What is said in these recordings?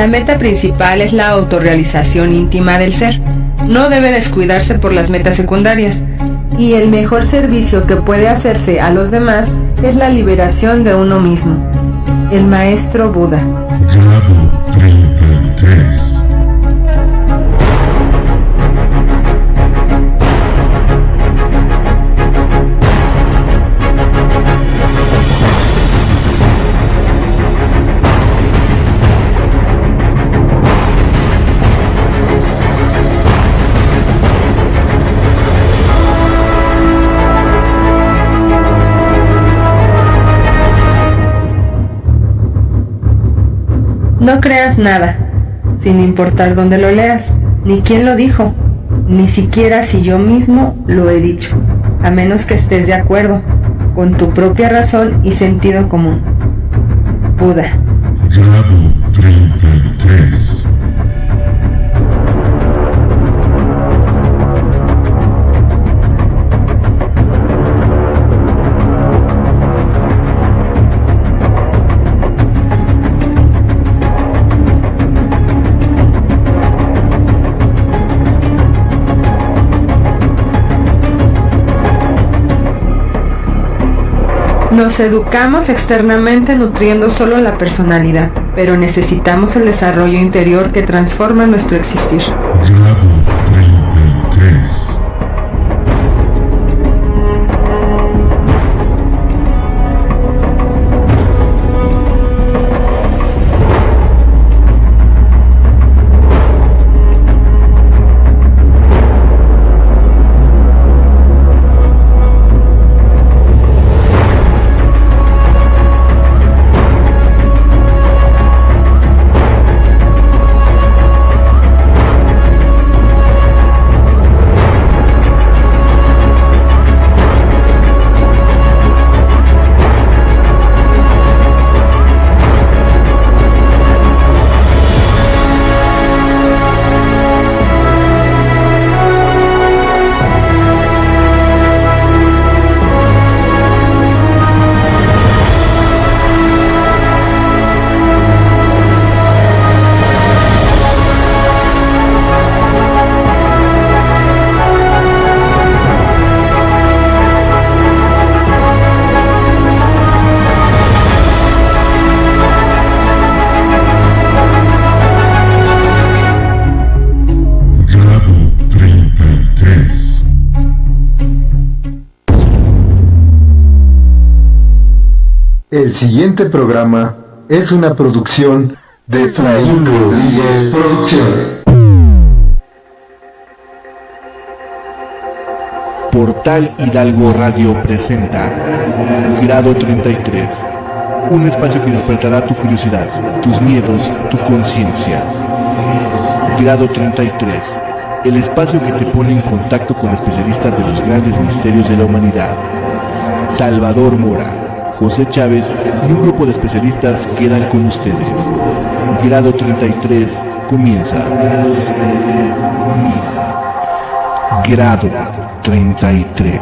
La meta principal es la autorrealización íntima del ser. No debe descuidarse por las metas secundarias. Y el mejor servicio que puede hacerse a los demás es la liberación de uno mismo. El maestro Buda. Grado 33. No creas nada, sin importar dónde lo leas, ni quién lo dijo, ni siquiera si yo mismo lo he dicho, a menos que estés de acuerdo con tu propia razón y sentido común. Buda. Grado 33. Nos educamos externamente nutriendo solo la personalidad, pero necesitamos el desarrollo interior que transforma nuestro existir. Grado 33. El siguiente programa es una producción de Efraín Rodríguez Producciones. Portal Hidalgo Radio presenta Grado 33, un espacio que despertará tu curiosidad, tus miedos, tu conciencia. Grado 33, el espacio que te pone en contacto con especialistas de los grandes misterios de la humanidad. Salvador Mora, José Chávez y un grupo de especialistas quedan con ustedes. Grado 33 comienza. Grado 33.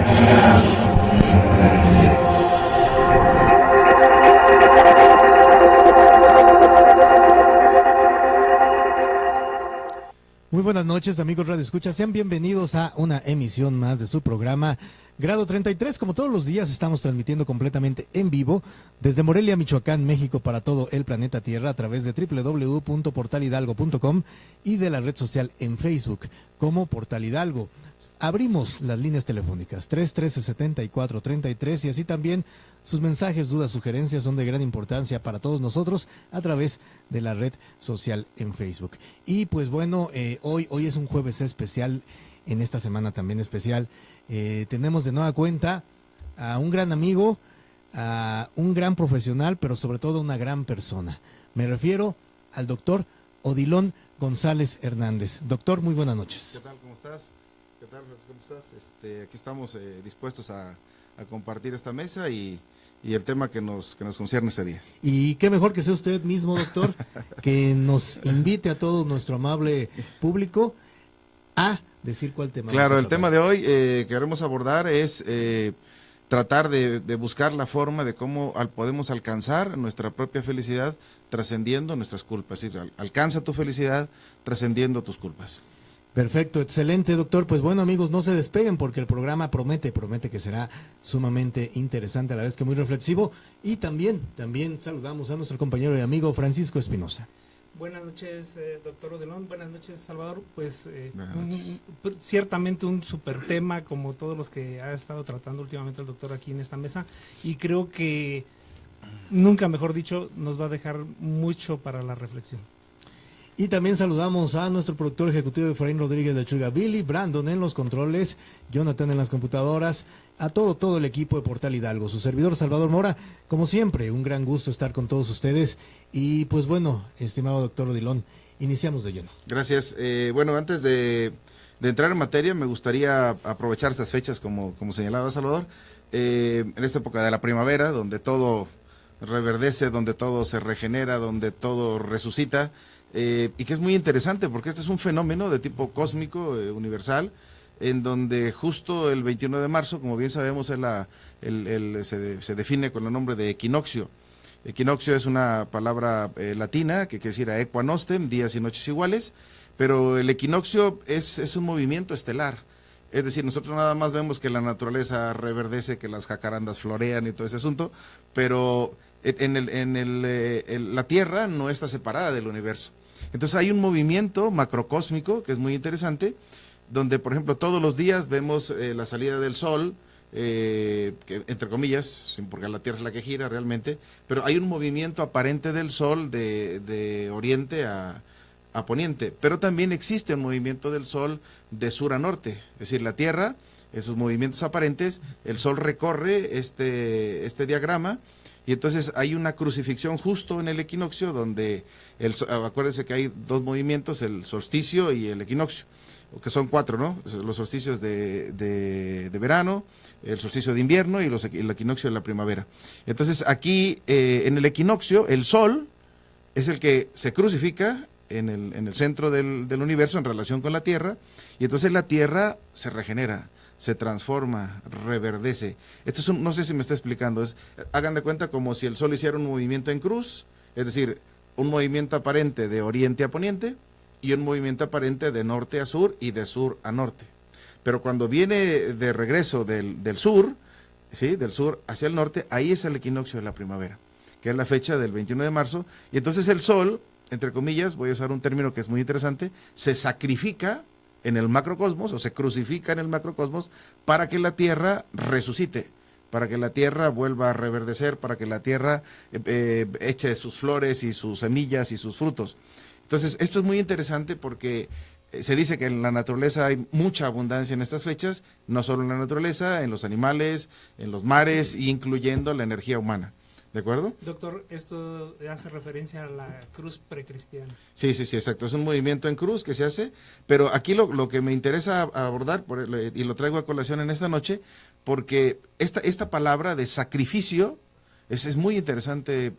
Muy buenas noches, amigos Radio Escucha. Sean bienvenidos a una emisión más de su programa Grado 33. Como todos los días, estamos transmitiendo completamente en vivo desde Morelia, Michoacán, México, para todo el planeta Tierra a través de www.portalhidalgo.com y de la red social en Facebook como Portal Hidalgo. Abrimos las líneas telefónicas 313-7433 y así también sus mensajes, dudas, sugerencias son de gran importancia para todos nosotros a través de la red social en Facebook. Y pues bueno, hoy es un jueves especial, en esta semana también especial. Tenemos de nueva cuenta a un gran amigo, a un gran profesional, pero sobre todo una gran persona. Me refiero al doctor Odilon González Hernández. Doctor, muy buenas noches. ¿Qué tal? ¿Cómo estás? ¿Qué tal? ¿Cómo estás? Aquí estamos dispuestos a compartir esta mesa y el tema que nos concierne ese día. Y qué mejor que sea usted mismo, doctor, que nos invite a todo nuestro amable público a decir cuál tema. Claro, el tema de hoy que queremos abordar es tratar de buscar la forma de cómo podemos alcanzar nuestra propia felicidad trascendiendo nuestras culpas. Es decir, alcanza tu felicidad trascendiendo tus culpas. Perfecto, excelente, doctor. Pues bueno, amigos, no se despeguen porque el programa promete que será sumamente interesante, a la vez que muy reflexivo. Y también saludamos a nuestro compañero y amigo Francisco Espinosa. Buenas noches, doctor Odilon. Buenas noches, Salvador. Pues ciertamente un super tema, como todos los que ha estado tratando últimamente el doctor aquí en esta mesa. Y creo que, nunca mejor dicho, nos va a dejar mucho para la reflexión. Y también saludamos a nuestro productor ejecutivo Efraín Rodríguez Lechuga, Billy, Brandon en los controles, Jonathan en las computadoras, a todo el equipo de Portal Hidalgo, su servidor Salvador Mora. Como siempre, un gran gusto estar con todos ustedes. Y pues bueno, estimado doctor Odilon, iniciamos de lleno. Gracias. Bueno, antes de entrar en materia, me gustaría aprovechar estas fechas, como señalaba Salvador, en esta época de la primavera, donde todo reverdece, donde todo se regenera, donde todo resucita. Y que es muy interesante porque este es un fenómeno de tipo cósmico, universal, en donde justo el 21 de marzo, como bien sabemos, se define con el nombre de equinoccio. Equinoccio es una palabra latina que quiere decir aequo nostem, días y noches iguales, pero el equinoccio es un movimiento estelar. Es decir, nosotros nada más vemos que la naturaleza reverdece, que las jacarandas florean y todo ese asunto, pero la Tierra no está separada del universo. Entonces hay un movimiento macrocósmico que es muy interesante, donde por ejemplo todos los días vemos la salida del sol, que, entre comillas, porque la Tierra es la que gira realmente, pero hay un movimiento aparente del sol de oriente a poniente, pero también existe un movimiento del sol de sur a norte, es decir, la Tierra, esos movimientos aparentes, el sol recorre este diagrama. Y entonces hay una crucifixión justo en el equinoccio donde, acuérdense que hay dos movimientos, el solsticio y el equinoccio, que son 4, ¿no? Los solsticios de verano, el solsticio de invierno y el equinoccio de la primavera. Entonces aquí en el equinoccio el sol es el que se crucifica en el centro del universo en relación con la Tierra, y entonces la Tierra se regenera, se transforma, reverdece. Esto no sé si me está explicando, hagan de cuenta como si el sol hiciera un movimiento en cruz, es decir, un movimiento aparente de oriente a poniente y un movimiento aparente de norte a sur y de sur a norte. Pero cuando viene de regreso del sur, ¿sí?, del sur hacia el norte, ahí es el equinoccio de la primavera, que es la fecha del 21 de marzo, y entonces el sol, entre comillas, voy a usar un término que es muy interesante, se sacrifica en el macrocosmos, o se crucifica en el macrocosmos, para que la Tierra resucite, para que la Tierra vuelva a reverdecer, para que la Tierra eche sus flores y sus semillas y sus frutos. Entonces, esto es muy interesante porque se dice que en la naturaleza hay mucha abundancia en estas fechas, no solo en la naturaleza, en los animales, en los mares, incluyendo la energía humana. ¿De acuerdo? Doctor, esto hace referencia a la cruz precristiana. Sí, exacto. Es un movimiento en cruz que se hace, pero aquí lo que me interesa abordar, y lo traigo a colación en esta noche, porque esta palabra de sacrificio es muy interesante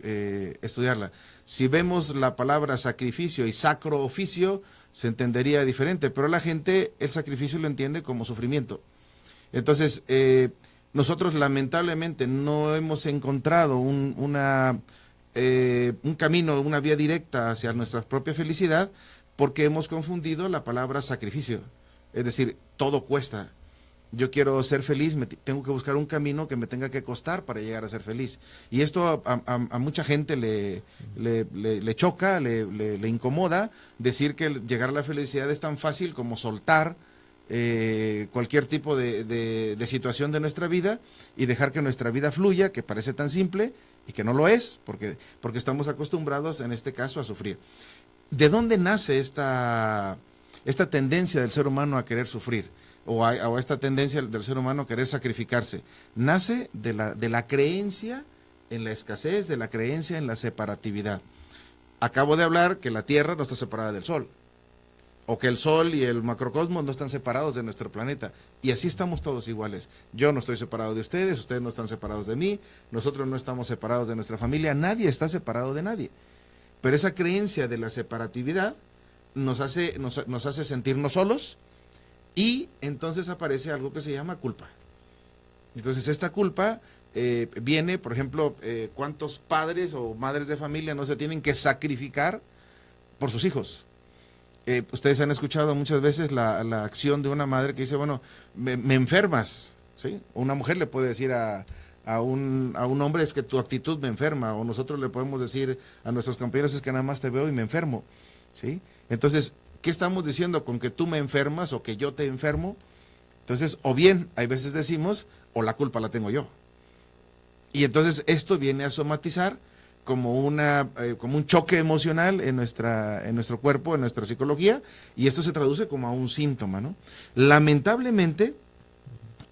estudiarla. Si vemos la palabra sacrificio y sacro oficio, se entendería diferente, pero la gente el sacrificio lo entiende como sufrimiento. Entonces, nosotros lamentablemente no hemos encontrado un camino, una vía directa hacia nuestra propia felicidad, porque hemos confundido la palabra sacrificio. Es decir, todo cuesta. Yo quiero ser feliz, tengo que buscar un camino que me tenga que costar para llegar a ser feliz. Y esto a mucha gente le choca, le incomoda decir que llegar a la felicidad es tan fácil como soltar cualquier tipo de situación de nuestra vida y dejar que nuestra vida fluya, que parece tan simple y que no lo es, porque estamos acostumbrados en este caso a sufrir. ¿De dónde nace esta tendencia del ser humano a querer sufrir? O esta tendencia del ser humano a querer sacrificarse. Nace de la creencia en la escasez, de la creencia en la separatividad. Acabo de hablar que la Tierra no está separada del Sol, o que el Sol y el macrocosmos no están separados de nuestro planeta, y así estamos todos iguales. Yo no estoy separado de ustedes no están separados de mí, nosotros no estamos separados de nuestra familia, nadie está separado de nadie. Pero esa creencia de la separatividad nos hace sentirnos solos, y entonces aparece algo que se llama culpa. Entonces esta culpa viene, por ejemplo, ¿cuántos padres o madres de familia no se tienen que sacrificar por sus hijos? Ustedes han escuchado muchas veces la acción de una madre que dice, bueno, me enfermas, ¿sí? Una mujer le puede decir a un hombre, es que tu actitud me enferma, o nosotros le podemos decir a nuestros compañeros, es que nada más te veo y me enfermo, ¿sí? Entonces, ¿qué estamos diciendo con que tú me enfermas o que yo te enfermo? Entonces, o bien, hay veces decimos, o la culpa la tengo yo. Y entonces esto viene a somatizar como un choque emocional en nuestro cuerpo, en nuestra psicología, y esto se traduce como a un síntoma, ¿no? Lamentablemente,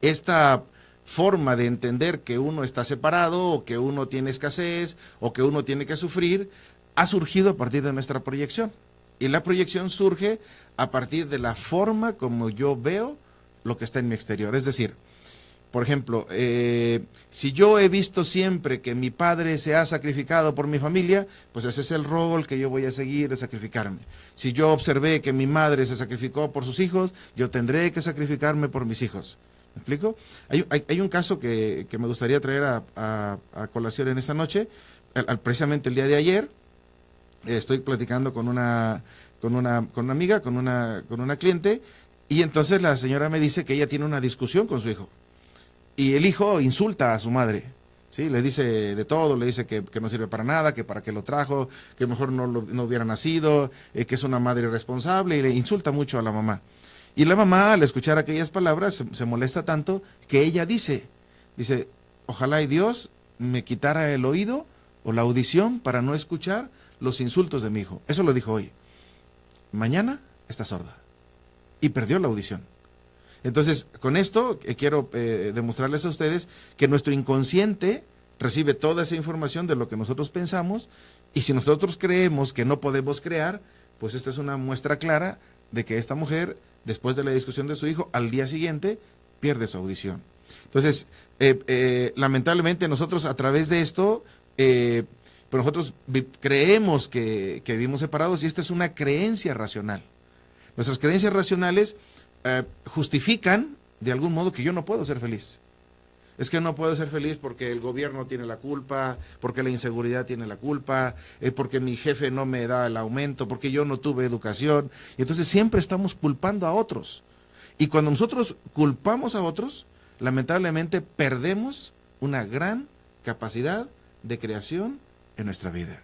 esta forma de entender que uno está separado, o que uno tiene escasez, o que uno tiene que sufrir, ha surgido a partir de nuestra proyección. Y la proyección surge a partir de la forma como yo veo lo que está en mi exterior. Es decir, por ejemplo, si yo he visto siempre que mi padre se ha sacrificado por mi familia, pues ese es el rol que yo voy a seguir, de sacrificarme. Si yo observé que mi madre se sacrificó por sus hijos, yo tendré que sacrificarme por mis hijos. ¿Me explico? Hay un caso que me gustaría traer a colación en esta noche. Precisamente el día de ayer, estoy platicando con una amiga, con una cliente, y entonces la señora me dice que ella tiene una discusión con su hijo. Y el hijo insulta a su madre, ¿sí? Le dice de todo, le dice que no sirve para nada, que para qué lo trajo, que mejor no hubiera nacido, que es una madre irresponsable, y le insulta mucho a la mamá. Y la mamá, al escuchar aquellas palabras, se molesta tanto que ella dice, ojalá y Dios me quitara el oído o la audición para no escuchar los insultos de mi hijo. Eso lo dijo hoy. Mañana está sorda. Y perdió la audición. Entonces, con esto quiero demostrarles a ustedes que nuestro inconsciente recibe toda esa información de lo que nosotros pensamos, y si nosotros creemos que no podemos crear, pues esta es una muestra clara de que esta mujer, después de la discusión de su hijo, al día siguiente pierde su audición. Entonces, lamentablemente nosotros a través de esto, pues nosotros creemos que vivimos separados, y esta es una creencia racional. Nuestras creencias racionales justifican de algún modo que yo no puedo ser feliz. Es que no puedo ser feliz porque el gobierno tiene la culpa, porque la inseguridad tiene la culpa, porque mi jefe no me da el aumento, porque yo no tuve educación. Y entonces siempre estamos culpando a otros. Y cuando nosotros culpamos a otros, lamentablemente perdemos una gran capacidad de creación en nuestra vida.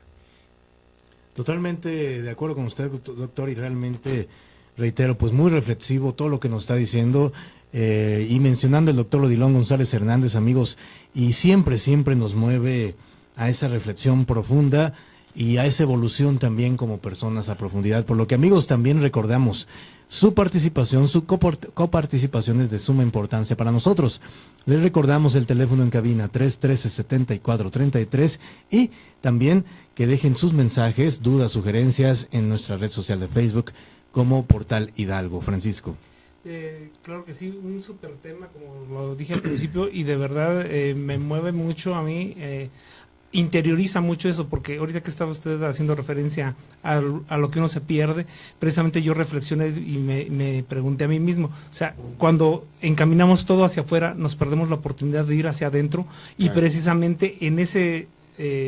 Totalmente de acuerdo con usted, doctor, y realmente reitero, pues muy reflexivo todo lo que nos está diciendo, y mencionando el doctor Odilon González Hernández, amigos, y siempre nos mueve a esa reflexión profunda y a esa evolución también como personas a profundidad, por lo que, amigos, también recordamos su participación, su coparticipación es de suma importancia para nosotros. Les recordamos el teléfono en cabina 313-7433, y también que dejen sus mensajes, dudas, sugerencias en nuestra red social de Facebook como Portal Hidalgo. Francisco. Claro que sí, un súper tema, como lo dije al principio, y de verdad me mueve mucho a mí, interioriza mucho eso, porque ahorita que estaba usted haciendo referencia a lo que uno se pierde, precisamente yo reflexioné y me pregunté a mí mismo, o sea, cuando encaminamos todo hacia afuera, nos perdemos la oportunidad de ir hacia adentro, y precisamente en ese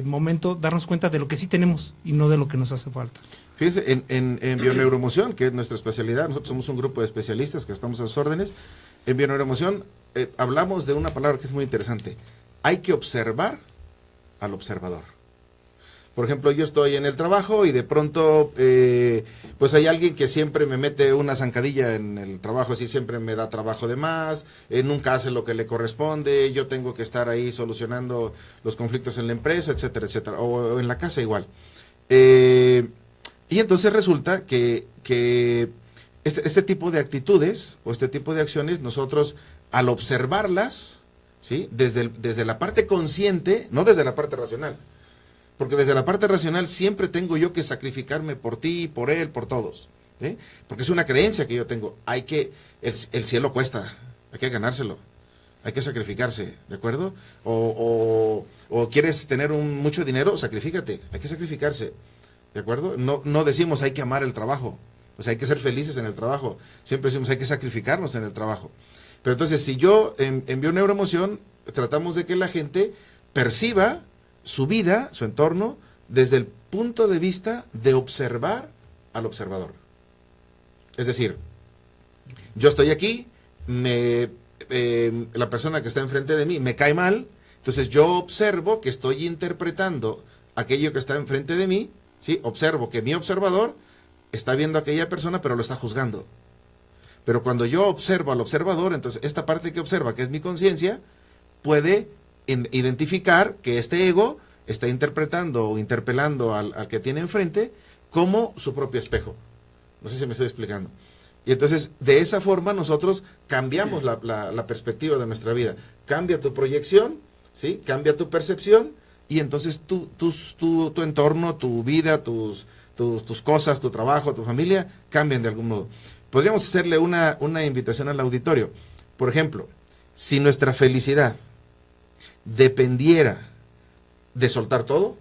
momento darnos cuenta de lo que sí tenemos y no de lo que nos hace falta. Fíjense, en bioneuroemoción, que es nuestra especialidad, nosotros somos un grupo de especialistas que estamos a sus órdenes. En bioneuroemoción hablamos de una palabra que es muy interesante. Hay que observar al observador. Por ejemplo, yo estoy en el trabajo y de pronto pues hay alguien que siempre me mete una zancadilla en el trabajo, así siempre me da trabajo de más, nunca hace lo que le corresponde, yo tengo que estar ahí solucionando los conflictos en la empresa, etcétera, etcétera, o en la casa igual. Y entonces resulta que este tipo de actitudes o este tipo de acciones, nosotros al observarlas, ¿sí? Desde la parte consciente, no desde la parte racional, porque desde la parte racional siempre tengo yo que sacrificarme por ti, por él, por todos, ¿sí? Porque es una creencia que yo tengo. El cielo cuesta, hay que ganárselo, hay que sacrificarse, ¿de acuerdo? O quieres tener mucho dinero, sacrifícate, hay que sacrificarse. ¿De acuerdo? No decimos hay que amar el trabajo, o sea, hay que ser felices en el trabajo, siempre decimos hay que sacrificarnos en el trabajo. Pero entonces, si yo envío neuroemoción, tratamos de que la gente perciba su vida, su entorno, desde el punto de vista de observar al observador. Es decir, yo estoy aquí, la persona que está enfrente de mí me cae mal, entonces yo observo que estoy interpretando aquello que está enfrente de mí, ¿sí? Observo que mi observador está viendo a aquella persona, pero lo está juzgando. Pero cuando yo observo al observador, entonces esta parte que observa, que es mi conciencia, puede identificar que este ego está interpretando o interpelando al que tiene enfrente como su propio espejo. No sé si me estoy explicando. Y entonces, de esa forma, nosotros cambiamos la perspectiva de nuestra vida. Cambia tu proyección, ¿sí? Cambia tu percepción, y entonces tu entorno, tu vida, tus cosas, tu trabajo, tu familia, cambian de algún modo. Podríamos hacerle una invitación al auditorio. Por ejemplo, si nuestra felicidad dependiera de soltar todo,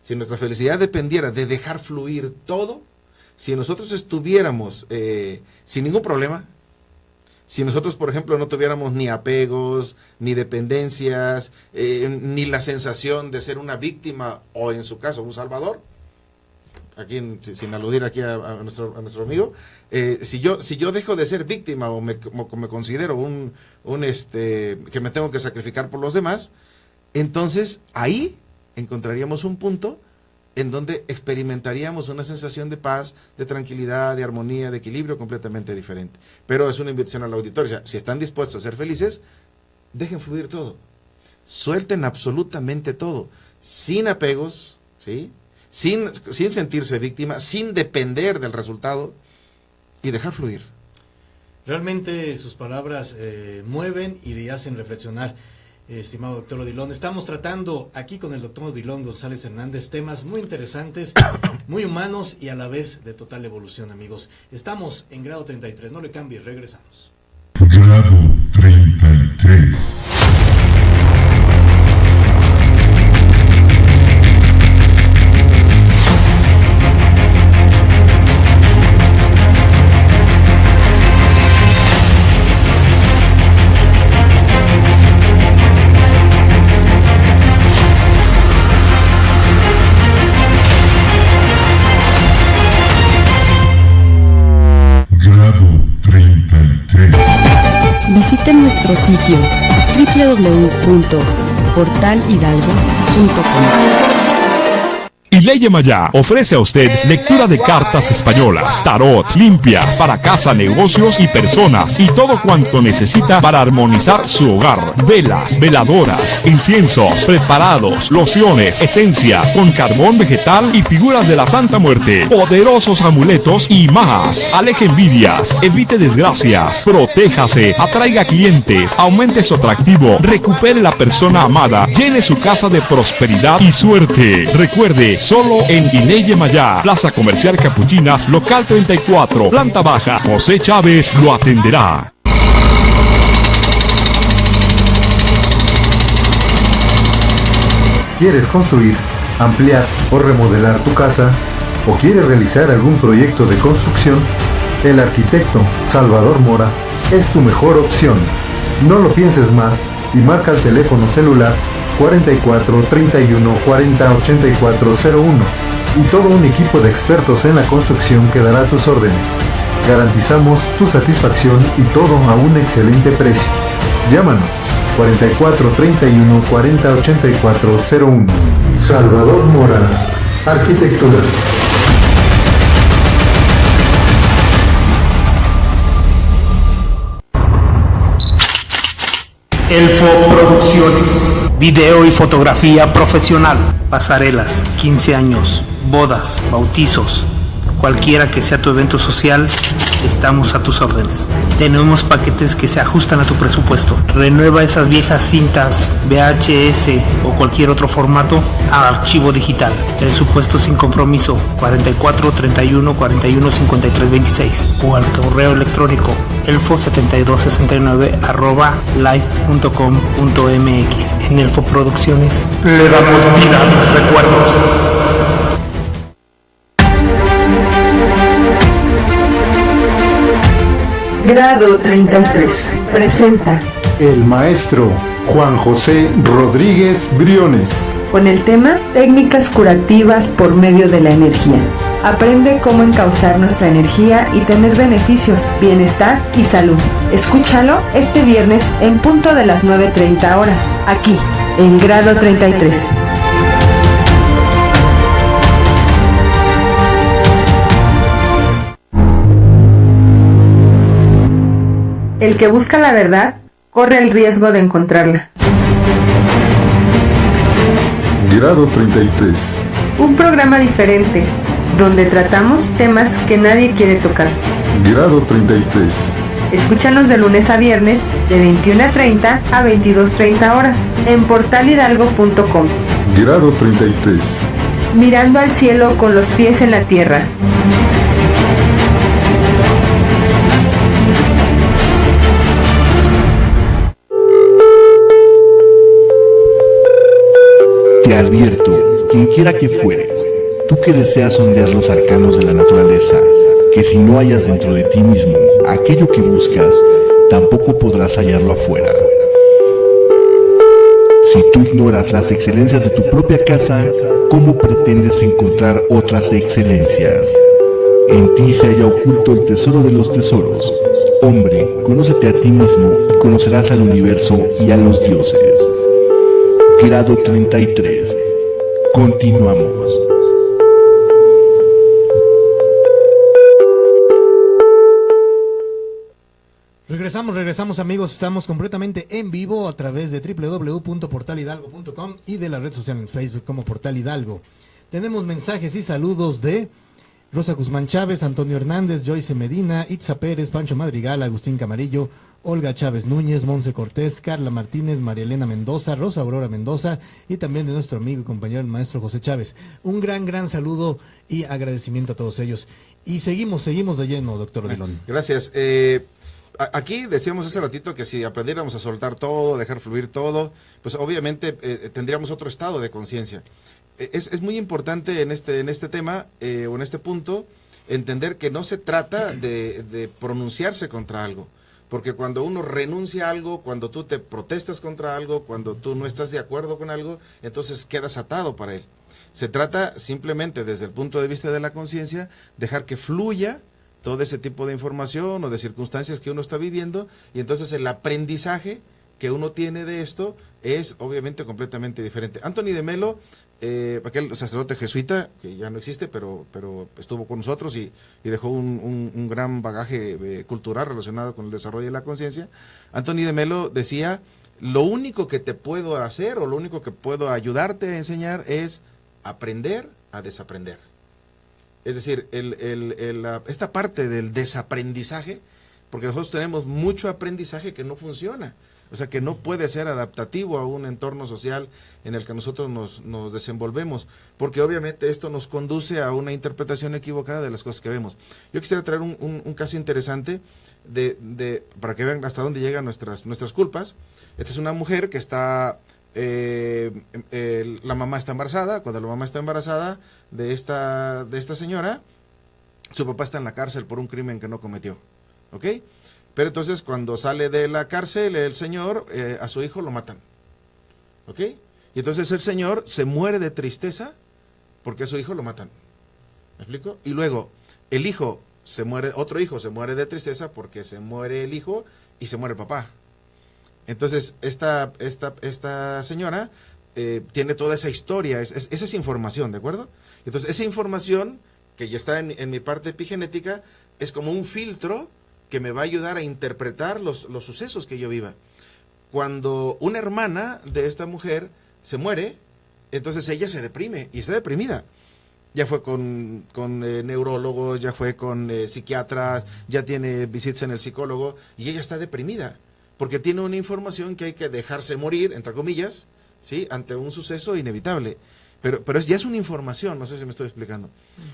si nuestra felicidad dependiera de dejar fluir todo, si nosotros estuviéramos sin ningún problema, si nosotros, por ejemplo, no tuviéramos ni apegos, ni dependencias, ni la sensación de ser una víctima o, en su caso, un salvador, aquí sin aludir aquí a nuestro amigo, si yo dejo de ser víctima o me considero que me tengo que sacrificar por los demás, entonces ahí encontraríamos un punto en donde experimentaríamos una sensación de paz, de tranquilidad, de armonía, de equilibrio completamente diferente. Pero es una invitación al auditorio. O sea, si están dispuestos a ser felices, dejen fluir todo. Suelten absolutamente todo, sin apegos, ¿sí? Sin sentirse víctima, sin depender del resultado, y dejar fluir. Realmente sus palabras mueven y le hacen reflexionar. Estimado doctor Odilon, estamos tratando aquí con el doctor Odilon González Hernández temas muy interesantes, muy humanos y a la vez de total evolución, amigos. Estamos en grado 33, no le cambies, regresamos. Grado 33. Visite nuestro sitio www.portalhidalgo.com. Ileye Maya ofrece a usted lectura de cartas españolas, tarot, limpias, para casa, negocios y personas, y todo cuanto necesita para armonizar su hogar. Velas, veladoras, inciensos, preparados, lociones, esencias, con carbón vegetal y figuras de la Santa Muerte, poderosos amuletos y más. Aleje envidias, evite desgracias, protéjase, atraiga clientes, aumente su atractivo, recupere la persona amada, llene su casa de prosperidad y suerte. Recuerde, solo en Ileye Maya, Plaza Comercial Capuchinas, local 34, planta baja. José Chávez lo atenderá. ¿Quieres construir, ampliar o remodelar tu casa? ¿O quieres realizar algún proyecto de construcción? El arquitecto Salvador Mora es tu mejor opción. No lo pienses más y marca el teléfono celular 44 31 40 84 01 y todo un equipo de expertos en la construcción que dará tus órdenes. Garantizamos tu satisfacción y todo a un excelente precio. Llámanos 44 31 40 84 01. Salvador Mora, Arquitectura. Elfo Producciones. Video y fotografía profesional. Pasarelas, 15 años, bodas, bautizos. Cualquiera que sea tu evento social, estamos a tus órdenes. Tenemos paquetes que se ajustan a tu presupuesto. Renueva esas viejas cintas VHS o cualquier otro formato a archivo digital. Presupuesto sin compromiso 44 31 41 53 26 o al correo electrónico elfo7269@live.com.mx. En Elfo Producciones le damos vida a los recuerdos. Grado 33 presenta El maestro Juan José Rodríguez Briones. Con el tema Técnicas curativas por medio de la energía. Aprende cómo encauzar nuestra energía y tener beneficios, bienestar y salud. Escúchalo este viernes en punto de las 9:30 horas, aquí, en Grado 33. El que busca la verdad corre el riesgo de encontrarla. Grado 33. Un programa diferente, donde tratamos temas que nadie quiere tocar. Grado 33. Escúchanos de lunes a viernes de 21:30 a 22:30 horas en portalhidalgo.com. Grado 33. Mirando al cielo con los pies en la tierra. Te advierto, quien quiera que fueres, tú que deseas sondear los arcanos de la naturaleza, que si no hallas dentro de ti mismo aquello que buscas, tampoco podrás hallarlo afuera. Si tú ignoras las excelencias de tu propia casa, ¿cómo pretendes encontrar otras excelencias? En ti se halla oculto el tesoro de los tesoros. Hombre, conócete a ti mismo y conocerás al universo y a los dioses. Grado 33. Continuamos. Regresamos amigos, estamos completamente en vivo a través de www.portalhidalgo.com y de la red social en Facebook como Portal Hidalgo. Tenemos mensajes y saludos de Rosa Guzmán Chávez, Antonio Hernández, Joyce Medina, Itza Pérez, Pancho Madrigal, Agustín Camarillo, Olga Chávez Núñez, Monse Cortés, Carla Martínez, María Elena Mendoza, Rosa Aurora Mendoza y también de nuestro amigo y compañero el maestro José Chávez. Un gran saludo y agradecimiento a todos ellos. Y seguimos de lleno, doctor Odilon. Gracias. Aquí decíamos hace ratito que si aprendiéramos a soltar todo, dejar fluir todo, pues obviamente tendríamos otro estado de conciencia. Es muy importante en este tema o en este punto entender que no se trata de pronunciarse contra algo. Porque cuando uno renuncia a algo, cuando tú te protestas contra algo, cuando tú no estás de acuerdo con algo, entonces quedas atado para él. Se trata simplemente desde el punto de vista de la conciencia, dejar que fluya todo ese tipo de información o de circunstancias que uno está viviendo, y entonces el aprendizaje que uno tiene de esto es obviamente completamente diferente. Anthony de Melo, aquel sacerdote jesuita, que ya no existe, pero estuvo con nosotros y dejó un gran bagaje cultural relacionado con el desarrollo de la conciencia. Anthony de Melo decía, lo único que te puedo hacer o lo único que puedo ayudarte a enseñar es aprender a desaprender. Es decir, esta parte del desaprendizaje, porque nosotros tenemos mucho aprendizaje que no funciona. O sea, que no puede ser adaptativo a un entorno social en el que nosotros nos desenvolvemos, porque obviamente esto nos conduce a una interpretación equivocada de las cosas que vemos. Yo quisiera traer un caso interesante para que vean hasta dónde llegan nuestras culpas. Esta es una mujer que está, la mamá está embarazada. Cuando la mamá está embarazada de esta señora, su papá está en la cárcel por un crimen que no cometió, ¿ok? Pero entonces cuando sale de la cárcel el señor, a su hijo lo matan, ¿ok? Y entonces el señor se muere de tristeza porque a su hijo lo matan, ¿me explico? Y luego el hijo se muere, otro hijo se muere de tristeza porque se muere el hijo y se muere el papá. Entonces esta señora tiene toda esa historia, esa es información, ¿de acuerdo? Entonces esa información que ya está en mi parte epigenética es como un filtro que me va a ayudar a interpretar los sucesos que yo viva. Cuando una hermana de esta mujer se muere, entonces ella se deprime y está deprimida. Ya fue con neurólogos, ya fue con psiquiatras, ya tiene visitas en el psicólogo y ella está deprimida porque tiene una información que hay que dejarse morir, entre comillas, ¿sí?, ante un suceso inevitable. Pero ya es una información, no sé si me estoy explicando.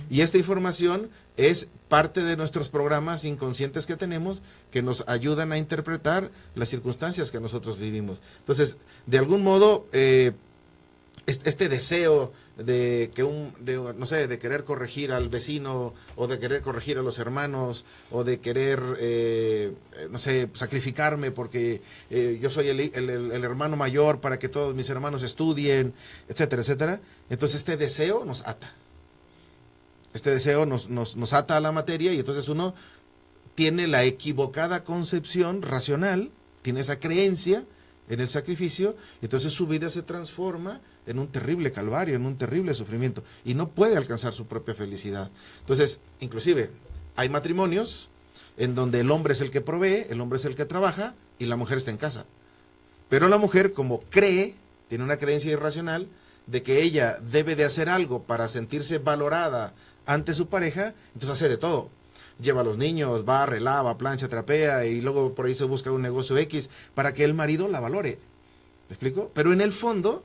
Y esta información es parte de nuestros programas inconscientes que tenemos, que nos ayudan a interpretar las circunstancias que nosotros vivimos. Entonces, de algún modo, este deseo no sé, de querer corregir al vecino, o de querer corregir a los hermanos, o de querer, no sé, sacrificarme porque yo soy el hermano mayor para que todos mis hermanos estudien, etcétera, etcétera. Entonces este deseo nos ata. Este deseo nos ata a la materia, y entonces uno tiene la equivocada concepción racional, tiene esa creencia en el sacrificio, y entonces su vida se transforma en un terrible calvario, en un terrible sufrimiento, y no puede alcanzar su propia felicidad. Entonces, inclusive, hay matrimonios en donde el hombre es el que provee, el hombre es el que trabaja, y la mujer está en casa. Pero la mujer, como cree, tiene una creencia irracional de que ella debe de hacer algo para sentirse valorada ante su pareja, entonces hace de todo. Lleva a los niños, barre, lava, plancha, trapea, y luego por ahí se busca un negocio X para que el marido la valore. ¿Me explico? Pero en el fondo,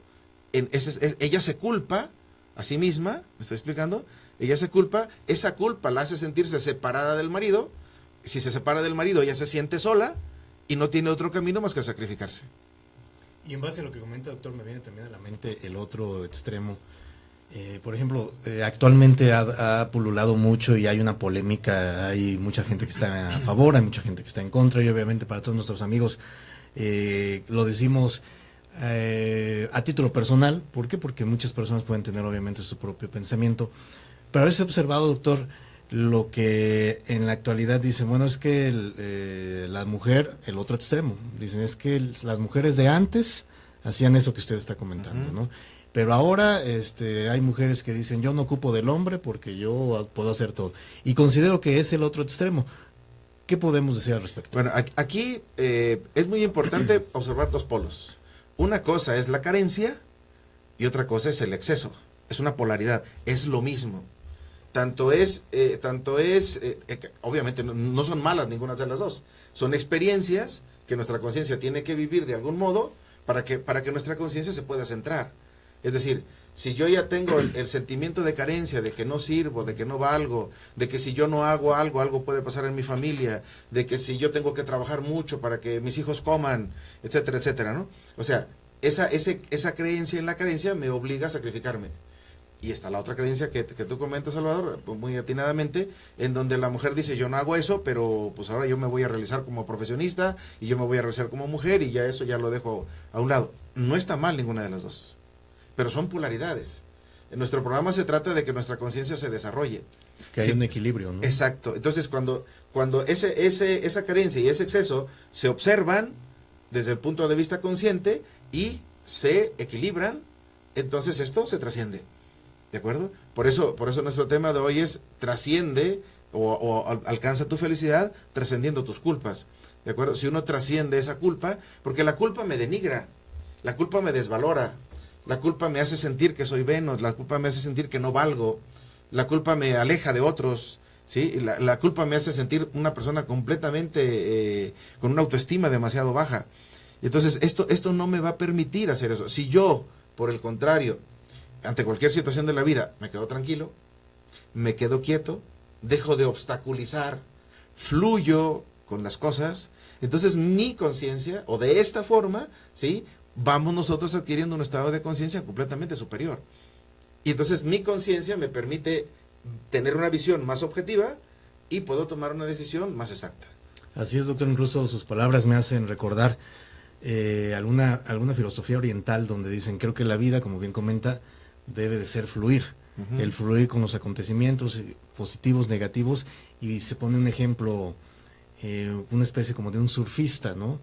ella se culpa a sí misma, ¿me estoy explicando? Ella se culpa, esa culpa la hace sentirse separada del marido. Si se separa del marido, ella se siente sola y no tiene otro camino más que sacrificarse. Y en base a lo que comenta, doctor, me viene también a la mente el otro extremo. Por ejemplo, actualmente ha pululado mucho y hay una polémica, hay mucha gente que está a favor, hay mucha gente que está en contra, y obviamente para todos nuestros amigos lo decimos a título personal. ¿Por qué? Porque muchas personas pueden tener obviamente su propio pensamiento, pero a veces he observado, doctor, lo que en la actualidad dicen, bueno, es que la mujer, el otro extremo, dicen es que las mujeres de antes hacían eso que usted está comentando, ¿no? Pero ahora hay mujeres que dicen, yo no ocupo del hombre porque yo puedo hacer todo. Y considero que es el otro extremo. ¿Qué podemos decir al respecto? Bueno, aquí es muy importante observar dos polos. Una cosa es la carencia y otra cosa es el exceso. Es una polaridad, es lo mismo. Obviamente no son malas ninguna de las dos. Son experiencias que nuestra conciencia tiene que vivir de algún modo para que nuestra conciencia se pueda centrar. Es decir, si yo ya tengo el sentimiento de carencia, de que no sirvo, de que no valgo, de que si yo no hago algo puede pasar en mi familia, de que si yo tengo que trabajar mucho para que mis hijos coman, etcétera, etcétera, ¿no? O sea, esa creencia en la carencia me obliga a sacrificarme. Y está la otra creencia que tú comentas, Salvador, muy atinadamente, en donde la mujer dice, yo no hago eso, pero pues ahora yo me voy a realizar como profesionista, y yo me voy a realizar como mujer, y ya eso ya lo dejo a un lado. No está mal ninguna de las dos, pero son polaridades. En nuestro programa se trata de que nuestra conciencia se desarrolle. Que haya un equilibrio, ¿no? Exacto. Entonces, cuando esa carencia y ese exceso se observan desde el punto de vista consciente y se equilibran, entonces esto se trasciende. ¿De acuerdo? Por eso nuestro tema de hoy es trasciende o alcanza tu felicidad trascendiendo tus culpas. ¿De acuerdo? Si uno trasciende esa culpa, porque la culpa me denigra, la culpa me desvalora, la culpa me hace sentir que soy menos, la culpa me hace sentir que no valgo, la culpa me aleja de otros, ¿sí? La culpa me hace sentir una persona completamente con una autoestima demasiado baja. Entonces, esto no me va a permitir hacer eso. Si yo, por el contrario, ante cualquier situación de la vida, me quedo tranquilo, me quedo quieto, dejo de obstaculizar, fluyo con las cosas, entonces mi conciencia, o de esta forma, ¿sí?, vamos nosotros adquiriendo un estado de conciencia completamente superior. Y entonces mi conciencia me permite tener una visión más objetiva y puedo tomar una decisión más exacta. Así es, doctor. Incluso sus palabras me hacen recordar alguna filosofía oriental donde dicen, creo que la vida, como bien comenta, debe de ser fluir. Uh-huh. El fluir con los acontecimientos positivos, negativos, y se pone un ejemplo, una especie como de un surfista, ¿no?,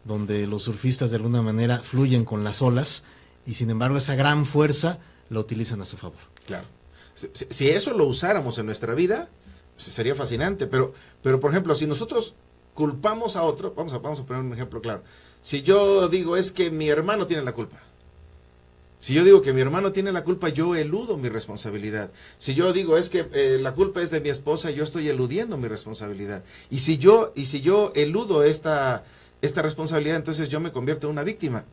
donde los surfistas de alguna manera fluyen con las olas y sin embargo esa gran fuerza la utilizan a su favor. Claro. Si eso lo usáramos en nuestra vida, sería fascinante, pero por ejemplo, si nosotros culpamos a otro, vamos a poner un ejemplo claro. Si yo digo es que mi hermano tiene la culpa, si yo digo que mi hermano tiene la culpa, yo eludo mi responsabilidad. Si yo digo es que la culpa es de mi esposa, yo estoy eludiendo mi responsabilidad. Y si yo eludo esta responsabilidad, entonces yo me convierto en una víctima.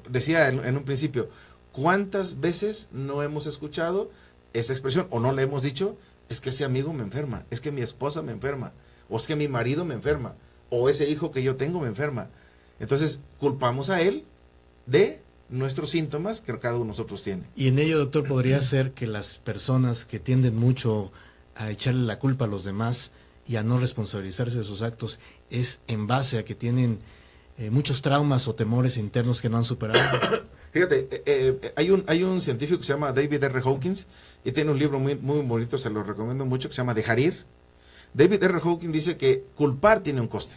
Decía en un principio, ¿cuántas veces no hemos escuchado esa expresión o no le hemos dicho? Es que ese amigo me enferma, es que mi esposa me enferma, o es que mi marido me enferma, o ese hijo que yo tengo me enferma. Entonces culpamos a él de nuestros síntomas que cada uno de nosotros tiene. Y en ello, doctor, podría ser que las personas que tienden mucho a echarle la culpa a los demás y a no responsabilizarse de sus actos es en base a que tienen muchos traumas o temores internos que no han superado. Fíjate, hay un científico que se llama David R. Hawkins y tiene un libro muy, muy bonito, se lo recomiendo mucho, que se llama Dejar ir. David R. Hawkins dice que culpar tiene un coste.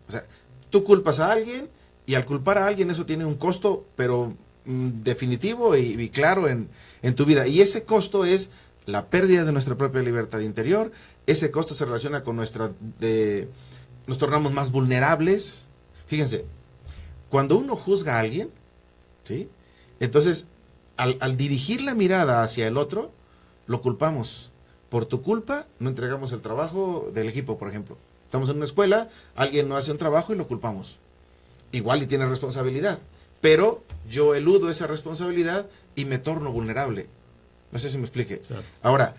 O sea, tú culpas a alguien y al culpar a alguien eso tiene un costo, pero definitivo y claro en tu vida. Y ese costo es la pérdida de nuestra propia libertad interior. Ese costo se relaciona con nos tornamos más vulnerables. Fíjense, cuando uno juzga a alguien, ¿sí? Entonces, al dirigir la mirada hacia el otro, lo culpamos. Por tu culpa, no entregamos el trabajo del equipo, por ejemplo. Estamos en una escuela, alguien no hace un trabajo y lo culpamos. Igual y tiene responsabilidad, pero yo eludo esa responsabilidad y me torno vulnerable. No sé si me explique. Claro. Ahora,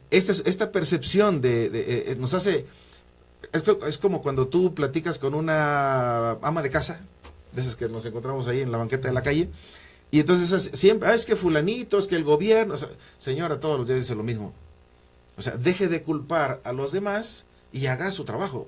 esta percepción nos hace... Es como cuando tú platicas con una ama de casa, de esas que nos encontramos ahí en la banqueta de la calle, y entonces siempre, es que fulanito, es que el gobierno... O sea, señora, todos los días dice lo mismo. O sea, deje de culpar a los demás y haga su trabajo.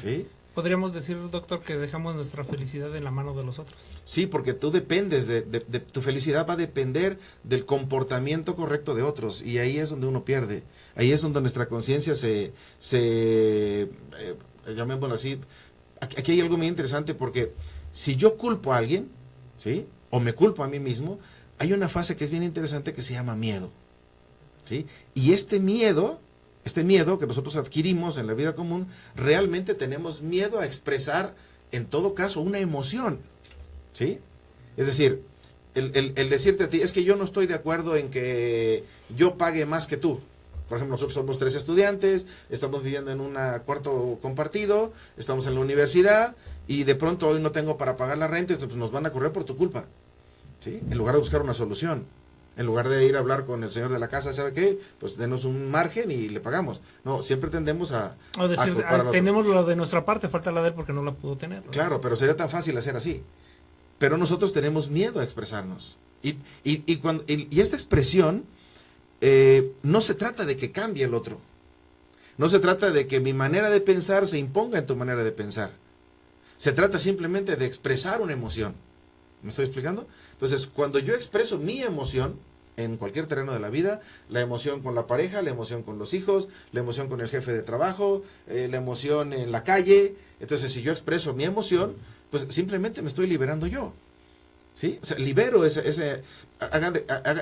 ¿Sí? Podríamos decir, doctor, que dejamos nuestra felicidad en la mano de los otros. Sí, porque tú dependes de tu felicidad va a depender del comportamiento correcto de otros, y ahí es donde uno pierde. Ahí es donde nuestra conciencia llamémoslo así. Aquí hay algo muy interesante, porque si yo culpo a alguien, ¿sí? O me culpo a mí mismo, hay una fase que es bien interesante que se llama miedo, ¿sí? Y este miedo que nosotros adquirimos en la vida común, realmente tenemos miedo a expresar, en todo caso, una emoción, ¿sí? Es decir, el decirte a ti, es que yo no estoy de acuerdo en que yo pague más que tú. Por ejemplo, nosotros somos 3 estudiantes, estamos viviendo en un cuarto compartido, estamos en la universidad, y de pronto hoy no tengo para pagar la renta, entonces pues nos van a correr por tu culpa, ¿sí? En lugar de buscar una solución. En lugar de ir a hablar con el señor de la casa, ¿sabe qué? Pues denos un margen y le pagamos. No, siempre tendemos a... O decir, tenemos lo de nuestra parte, falta la de él porque no la pudo tener, ¿no? Claro, pero sería tan fácil hacer así. Pero nosotros tenemos miedo a expresarnos. Y esta expresión no se trata de que cambie el otro. No se trata de que mi manera de pensar se imponga en tu manera de pensar. Se trata simplemente de expresar una emoción. ¿Me estoy explicando? Entonces, cuando yo expreso mi emoción en cualquier terreno de la vida, la emoción con la pareja, la emoción con los hijos, la emoción con el jefe de trabajo, la emoción en la calle, entonces si yo expreso mi emoción, pues simplemente me estoy liberando yo, ¿sí? O sea, libero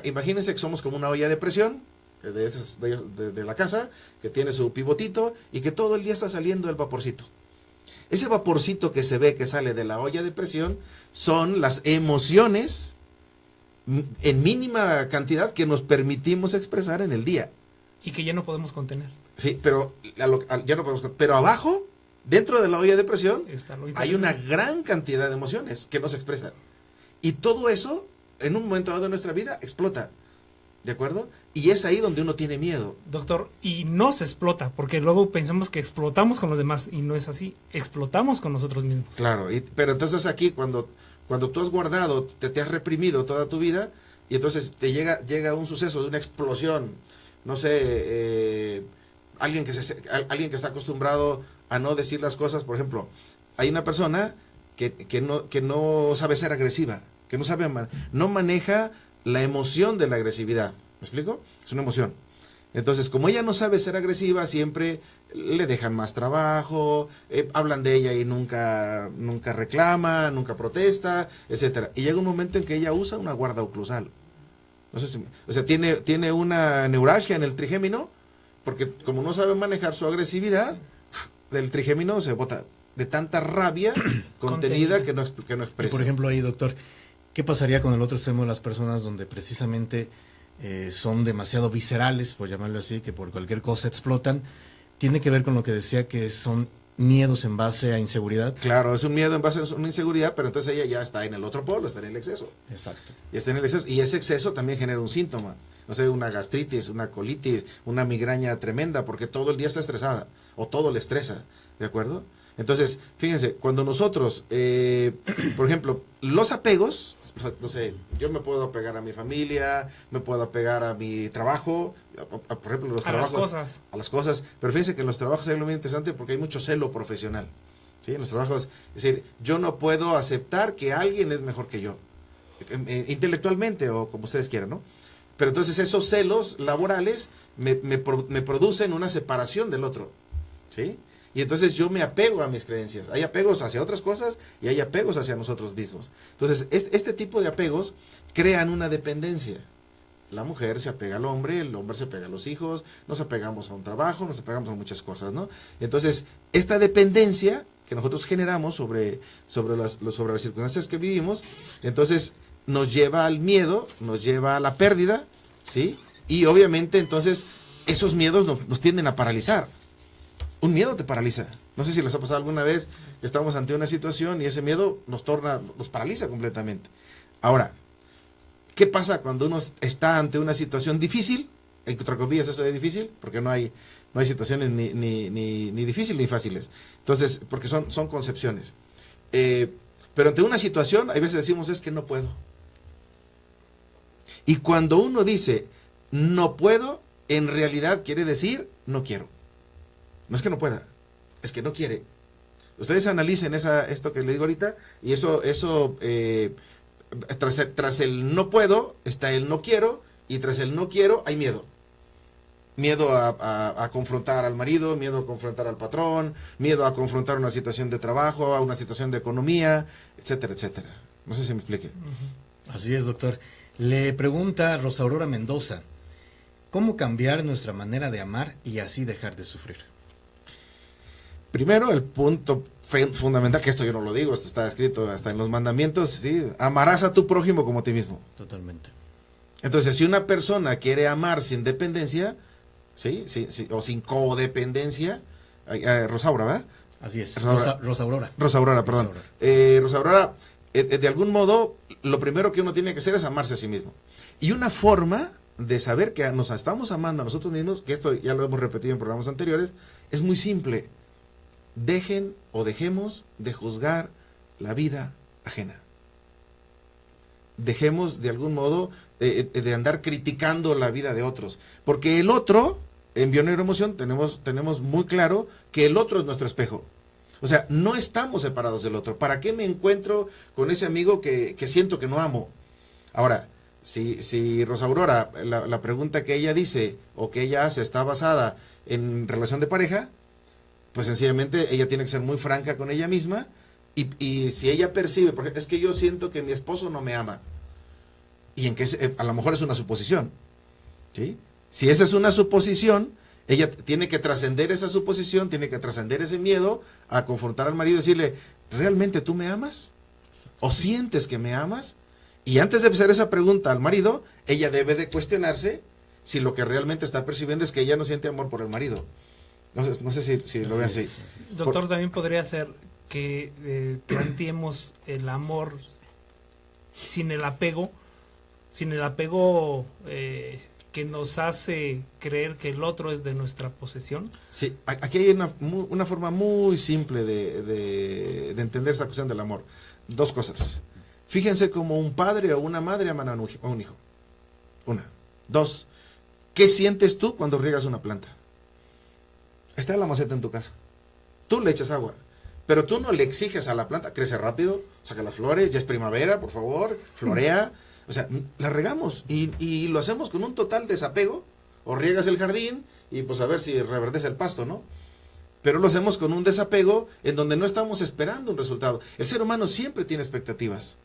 imagínense que somos como una olla de presión, de la casa, que tiene su pivotito y que todo el día está saliendo el vaporcito. Ese vaporcito que se ve que sale de la olla de presión son las emociones en mínima cantidad que nos permitimos expresar en el día. Y que ya no podemos contener. Sí, pero ya no podemos. Pero abajo, dentro de la olla de presión, hay una gran cantidad de emociones que no se expresan. Y todo eso, en un momento dado de nuestra vida, explota. ¿De acuerdo? Y es ahí donde uno tiene miedo. Doctor, y no se explota, porque luego pensamos que explotamos con los demás, y no es así. Explotamos con nosotros mismos. Claro, pero entonces aquí cuando tú has guardado, te has reprimido toda tu vida, y entonces te llega un suceso de una explosión, no sé, alguien que está acostumbrado a no decir las cosas, por ejemplo, hay una persona que no sabe ser agresiva, que no maneja la emoción de la agresividad. ¿Me explico? Es una emoción. Entonces, como ella no sabe ser agresiva, siempre le dejan más trabajo, hablan de ella y nunca reclama, nunca protesta, etcétera. Y llega un momento en que ella usa una guarda oclusal. No sé si, o sea, tiene una neuralgia en el trigémino, porque como no sabe manejar su agresividad, el trigémino se bota de tanta rabia contenida que no expresa. Y por ejemplo ahí, doctor, ¿qué pasaría con el otro extremo de las personas donde precisamente son demasiado viscerales, por llamarlo así, que por cualquier cosa explotan? Tiene que ver con lo que decía, que son miedos en base a inseguridad. Claro, es un miedo en base a una inseguridad, pero entonces ella ya está en el otro polo, está en el exceso. Exacto. Y está en el exceso, y ese exceso también genera un síntoma. No sé, una gastritis, una colitis, una migraña tremenda, porque todo el día está estresada, o todo le estresa, ¿de acuerdo? Entonces, fíjense, cuando nosotros, por ejemplo, los apegos, no sé, yo me puedo apegar a mi familia, me puedo apegar a mi trabajo, por ejemplo, los trabajos, a las cosas, pero fíjense que en los trabajos hay algo muy interesante porque hay mucho celo profesional, ¿sí? En los trabajos, es decir, yo no puedo aceptar que alguien es mejor que yo, intelectualmente o como ustedes quieran, ¿no? Pero entonces esos celos laborales me producen una separación del otro, ¿sí? Y entonces yo me apego a mis creencias. Hay apegos hacia otras cosas y hay apegos hacia nosotros mismos. Entonces, este tipo de apegos crean una dependencia. La mujer se apega al hombre, el hombre se apega a los hijos, nos apegamos a un trabajo, nos apegamos a muchas cosas, ¿no? Entonces, esta dependencia que nosotros generamos sobre las circunstancias que vivimos, entonces nos lleva al miedo, nos lleva a la pérdida, ¿sí? Y obviamente, entonces, esos miedos nos tienden a paralizar. Un miedo te paraliza. No sé si les ha pasado alguna vez que estamos ante una situación y ese miedo nos paraliza completamente. Ahora, ¿qué pasa cuando uno está ante una situación difícil? Entre comillas, eso de difícil, porque no hay situaciones ni difíciles ni fáciles. Entonces, porque son concepciones. Pero ante una situación, hay veces decimos, es que no puedo. Y cuando uno dice, no puedo, en realidad quiere decir, no quiero. No es que no pueda, es que no quiere. Ustedes analicen esto que les digo ahorita, y eso tras el no puedo, está el no quiero, y tras el no quiero hay miedo. Miedo a confrontar al marido, miedo a confrontar al patrón, miedo a confrontar una situación de trabajo, a una situación de economía, etcétera, etcétera. No sé si me explique. Así es, doctor. Le pregunta Rosa Aurora Mendoza, ¿cómo cambiar nuestra manera de amar y así dejar de sufrir? Primero, el punto fundamental, que esto yo no lo digo, esto está escrito hasta en los mandamientos, ¿sí? Amarás a tu prójimo como a ti mismo. Totalmente. Entonces, si una persona quiere amar sin dependencia, ¿sí? O sin codependencia, Rosaura, ¿verdad? Así es, Rosa Aurora, perdón. Rosa Aurora, de algún modo, lo primero que uno tiene que hacer es amarse a sí mismo. Y una forma de saber que nos estamos amando a nosotros mismos, que esto ya lo hemos repetido en programas anteriores, es muy simple. Dejen o dejemos de juzgar la vida ajena. Dejemos de algún modo de andar criticando la vida de otros. Porque el otro, en Bioneuroemoción tenemos muy claro que el otro es nuestro espejo. O sea, no estamos separados del otro. ¿Para qué me encuentro con ese amigo que siento que no amo? Ahora, si Rosa Aurora, la pregunta que ella dice o que ella hace está basada en relación de pareja, pues sencillamente ella tiene que ser muy franca con ella misma y si ella percibe, porque es que yo siento que mi esposo no me ama, y en que a lo mejor es una suposición, ¿sí? Si esa es una suposición, ella tiene que trascender esa suposición, tiene que trascender ese miedo a confrontar al marido y decirle, ¿realmente tú me amas? ¿O sientes que me amas? Y antes de hacer esa pregunta al marido, ella debe de cuestionarse si lo que realmente está percibiendo es que ella no siente amor por el marido. No sé si lo ve así. Doctor, también podría ser que planteemos el amor sin el apego que nos hace creer que el otro es de nuestra posesión. Sí, aquí hay una forma muy simple de entender esta cuestión del amor. Dos cosas. Fíjense como un padre o una madre aman a un hijo. Una. Dos. ¿Qué sientes tú cuando riegas una planta? Está la maceta en tu casa. Tú le echas agua, pero tú no le exiges a la planta, crece rápido, saca las flores, ya es primavera, por favor, florea. O sea, la regamos y lo hacemos con un total desapego, o riegas el jardín y pues a ver si reverdece el pasto, ¿no? Pero lo hacemos con un desapego en donde no estamos esperando un resultado. El ser humano siempre tiene expectativas.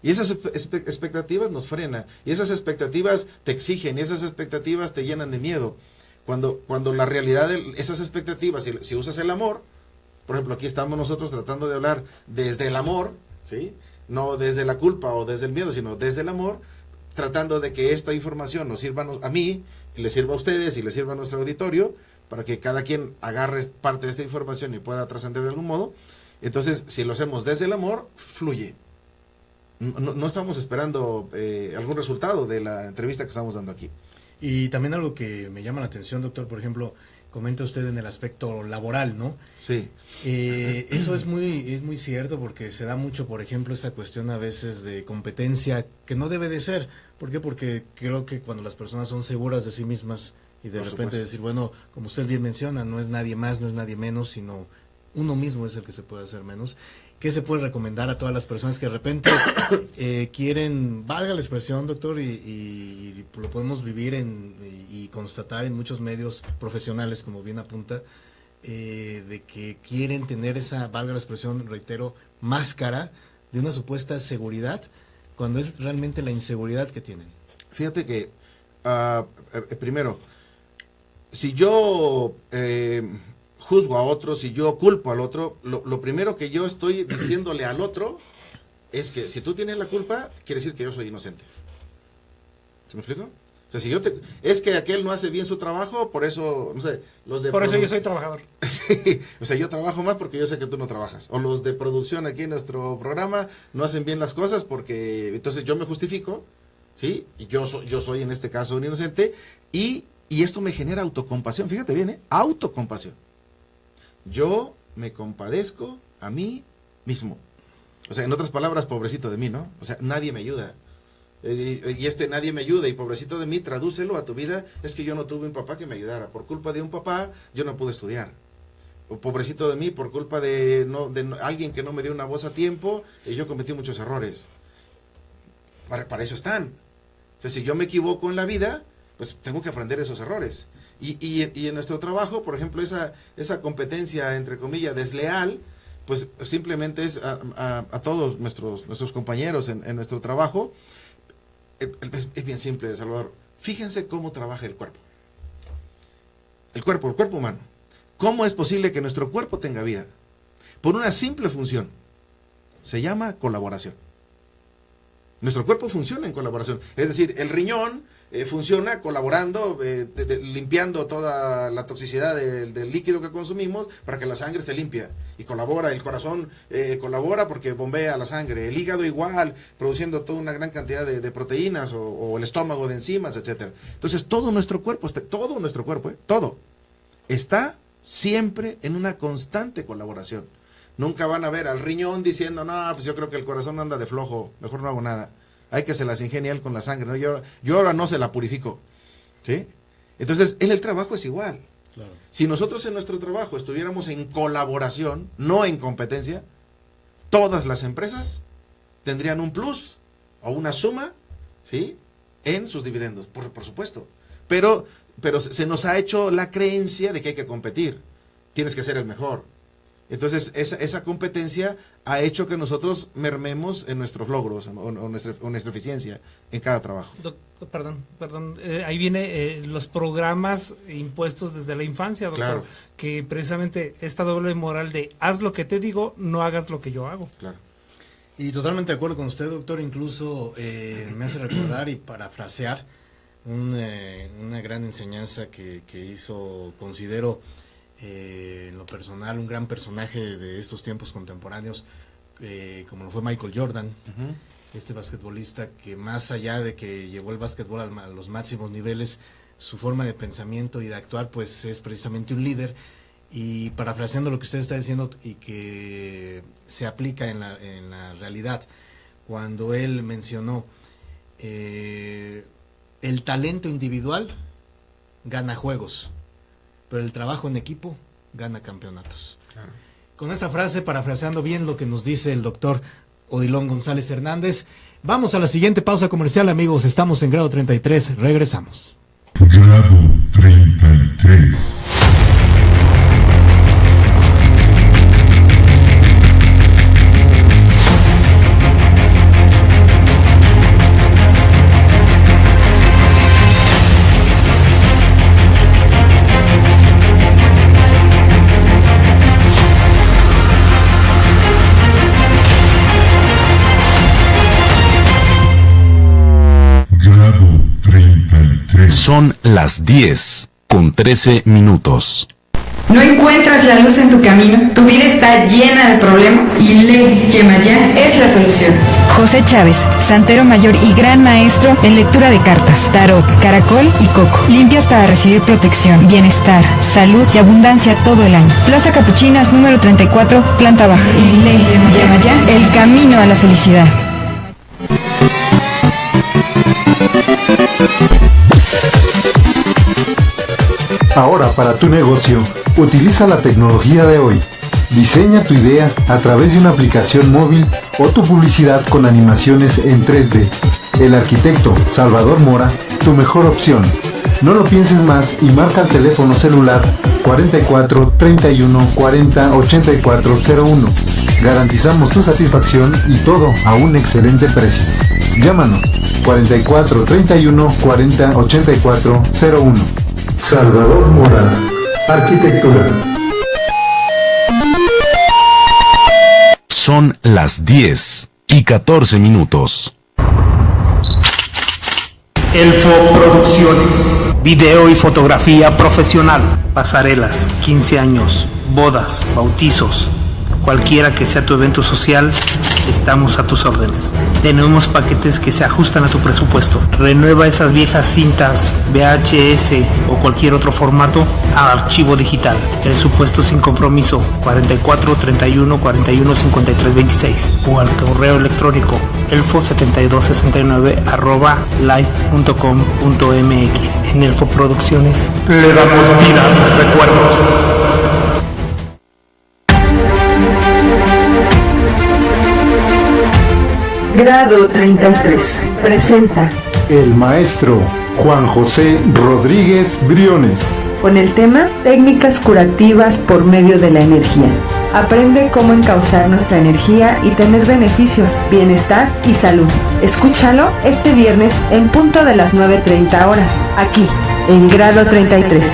Y esas expectativas nos frenan, y esas expectativas te exigen, y esas expectativas te llenan de miedo. Cuando la realidad de esas expectativas, si usas el amor, por ejemplo, aquí estamos nosotros tratando de hablar desde el amor, ¿sí? No desde la culpa o desde el miedo, sino desde el amor, tratando de que esta información nos sirva a mí, y le sirva a ustedes, y le sirva a nuestro auditorio, para que cada quien agarre parte de esta información y pueda trascender de algún modo. Entonces, si lo hacemos desde el amor, fluye. No estamos esperando algún resultado de la entrevista que estamos dando aquí. Y también algo que me llama la atención, doctor, por ejemplo, comenta usted en el aspecto laboral, ¿no? Sí. Eso es muy cierto, porque se da mucho, por ejemplo, esa cuestión a veces de competencia que no debe de ser. ¿Por qué? Porque creo que cuando las personas son seguras de sí mismas y de repente decir, bueno, como usted bien menciona, no es nadie más, no es nadie menos, sino uno mismo es el que se puede hacer menos. ¿Qué se puede recomendar a todas las personas que de repente quieren, valga la expresión, doctor, y lo podemos vivir y constatar en muchos medios profesionales, como bien apunta, de que quieren tener esa, valga la expresión, reitero, máscara de una supuesta seguridad, cuando es realmente la inseguridad que tienen? Fíjate que, primero, si yo juzgo a otro, si yo culpo al otro, lo primero que yo estoy diciéndole al otro es que si tú tienes la culpa, quiere decir que yo soy inocente. ¿Se me explico? O sea, si yo es que aquel no hace bien su trabajo, por eso, no sé, los de... Por eso yo soy trabajador. Sí, o sea, yo trabajo más porque yo sé que tú no trabajas. O los de producción aquí en nuestro programa no hacen bien las cosas porque, entonces yo me justifico, ¿sí? Y yo soy en este caso un inocente, y esto me genera autocompasión. Fíjate bien, autocompasión. Yo me compadezco a mí mismo. O sea, en otras palabras, pobrecito de mí, ¿no? O sea, nadie me ayuda. Y nadie me ayuda, y pobrecito de mí, tradúcelo a tu vida, es que yo no tuve un papá que me ayudara. Por culpa de un papá, yo no pude estudiar. O pobrecito de mí, por culpa de alguien que no me dio una voz a tiempo, yo cometí muchos errores. Para eso están. O sea, si yo me equivoco en la vida, pues tengo que aprender esos errores. Y en nuestro trabajo, por ejemplo, esa competencia, entre comillas, desleal, pues simplemente es a todos nuestros compañeros en nuestro trabajo. Es bien simple, Salvador. Fíjense cómo trabaja el cuerpo. El cuerpo humano. ¿Cómo es posible que nuestro cuerpo tenga vida? Por una simple función. Se llama colaboración. Nuestro cuerpo funciona en colaboración. Es decir, el riñón funciona colaborando, limpiando toda la toxicidad del líquido que consumimos para que la sangre se limpie. Y colabora, el corazón colabora porque bombea la sangre. El hígado igual, produciendo toda una gran cantidad de proteínas, o el estómago de enzimas, etcétera. Entonces todo nuestro cuerpo, todo está siempre en una constante colaboración. Nunca van a ver al riñón diciendo, no, pues yo creo que el corazón anda de flojo, mejor no hago nada. Hay que se las ingenia él con la sangre, ¿no? Yo ahora no se la purifico, ¿sí? Entonces, en el trabajo es igual. Claro. Si nosotros en nuestro trabajo estuviéramos en colaboración, no en competencia, todas las empresas tendrían un plus o una suma, ¿sí?, en sus dividendos, por supuesto. Pero se nos ha hecho la creencia de que hay que competir. Tienes que ser el mejor. Entonces, esa competencia ha hecho que nosotros mermemos en nuestros logros o nuestra eficiencia en cada trabajo. Perdón, ahí viene los programas impuestos desde la infancia, doctor, claro, que precisamente esta doble moral de haz lo que te digo, no hagas lo que yo hago. Claro. Y totalmente de acuerdo con usted, doctor. Incluso me hace recordar y parafrasear una gran enseñanza que hizo, considero, en lo personal, un gran personaje de estos tiempos contemporáneos, como lo fue Michael Jordan, este basquetbolista que, más allá de que llevó el basquetbol a los máximos niveles, su forma de pensamiento y de actuar, pues es precisamente un líder. Y parafraseando lo que usted está diciendo y que se aplica en la realidad, cuando él mencionó el talento individual gana juegos, pero el trabajo en equipo gana campeonatos. Claro. Con esa frase, parafraseando bien lo que nos dice el doctor Odilon González Hernández, vamos a la siguiente pausa comercial, amigos. Estamos en Grado 33, regresamos. Grado 33. Son las 10:13. ¿No encuentras la luz en tu camino? ¿Tu vida está llena de problemas? Y Ley Yemayá es la solución. José Chávez, santero mayor y gran maestro en lectura de cartas, tarot, caracol y coco. Limpias para recibir protección, bienestar, salud y abundancia todo el año. Plaza Capuchinas, número 34, planta baja. Y llama ya el camino a la felicidad. Ahora para tu negocio, utiliza la tecnología de hoy. Diseña tu idea a través de una aplicación móvil o tu publicidad con animaciones en 3D. El arquitecto Salvador Mora, tu mejor opción. No lo pienses más y marca el teléfono celular 44 31 40 84 01. Garantizamos tu satisfacción y todo a un excelente precio. Llámanos 44 31 40 84 01. Salvador Mora, Arquitectura. Son las 10:14. Elfo Producciones. Video y fotografía profesional. Pasarelas, 15 años, bodas, bautizos. Cualquiera que sea tu evento social, estamos a tus órdenes. Tenemos paquetes que se ajustan a tu presupuesto. Renueva esas viejas cintas VHS o cualquier otro formato a archivo digital. Presupuesto sin compromiso 44 31 41 53 26 o al correo electrónico elfo7269@live.com.mx. En Elfo Producciones le damos vida a los recuerdos. Grado 33 presenta El maestro Juan José Rodríguez Briones. con el tema Técnicas curativas por medio de la energía. Aprende cómo encauzar nuestra energía y tener beneficios, bienestar y salud. Escúchalo este viernes en punto de las 9:30 horas, aquí, en Grado 33.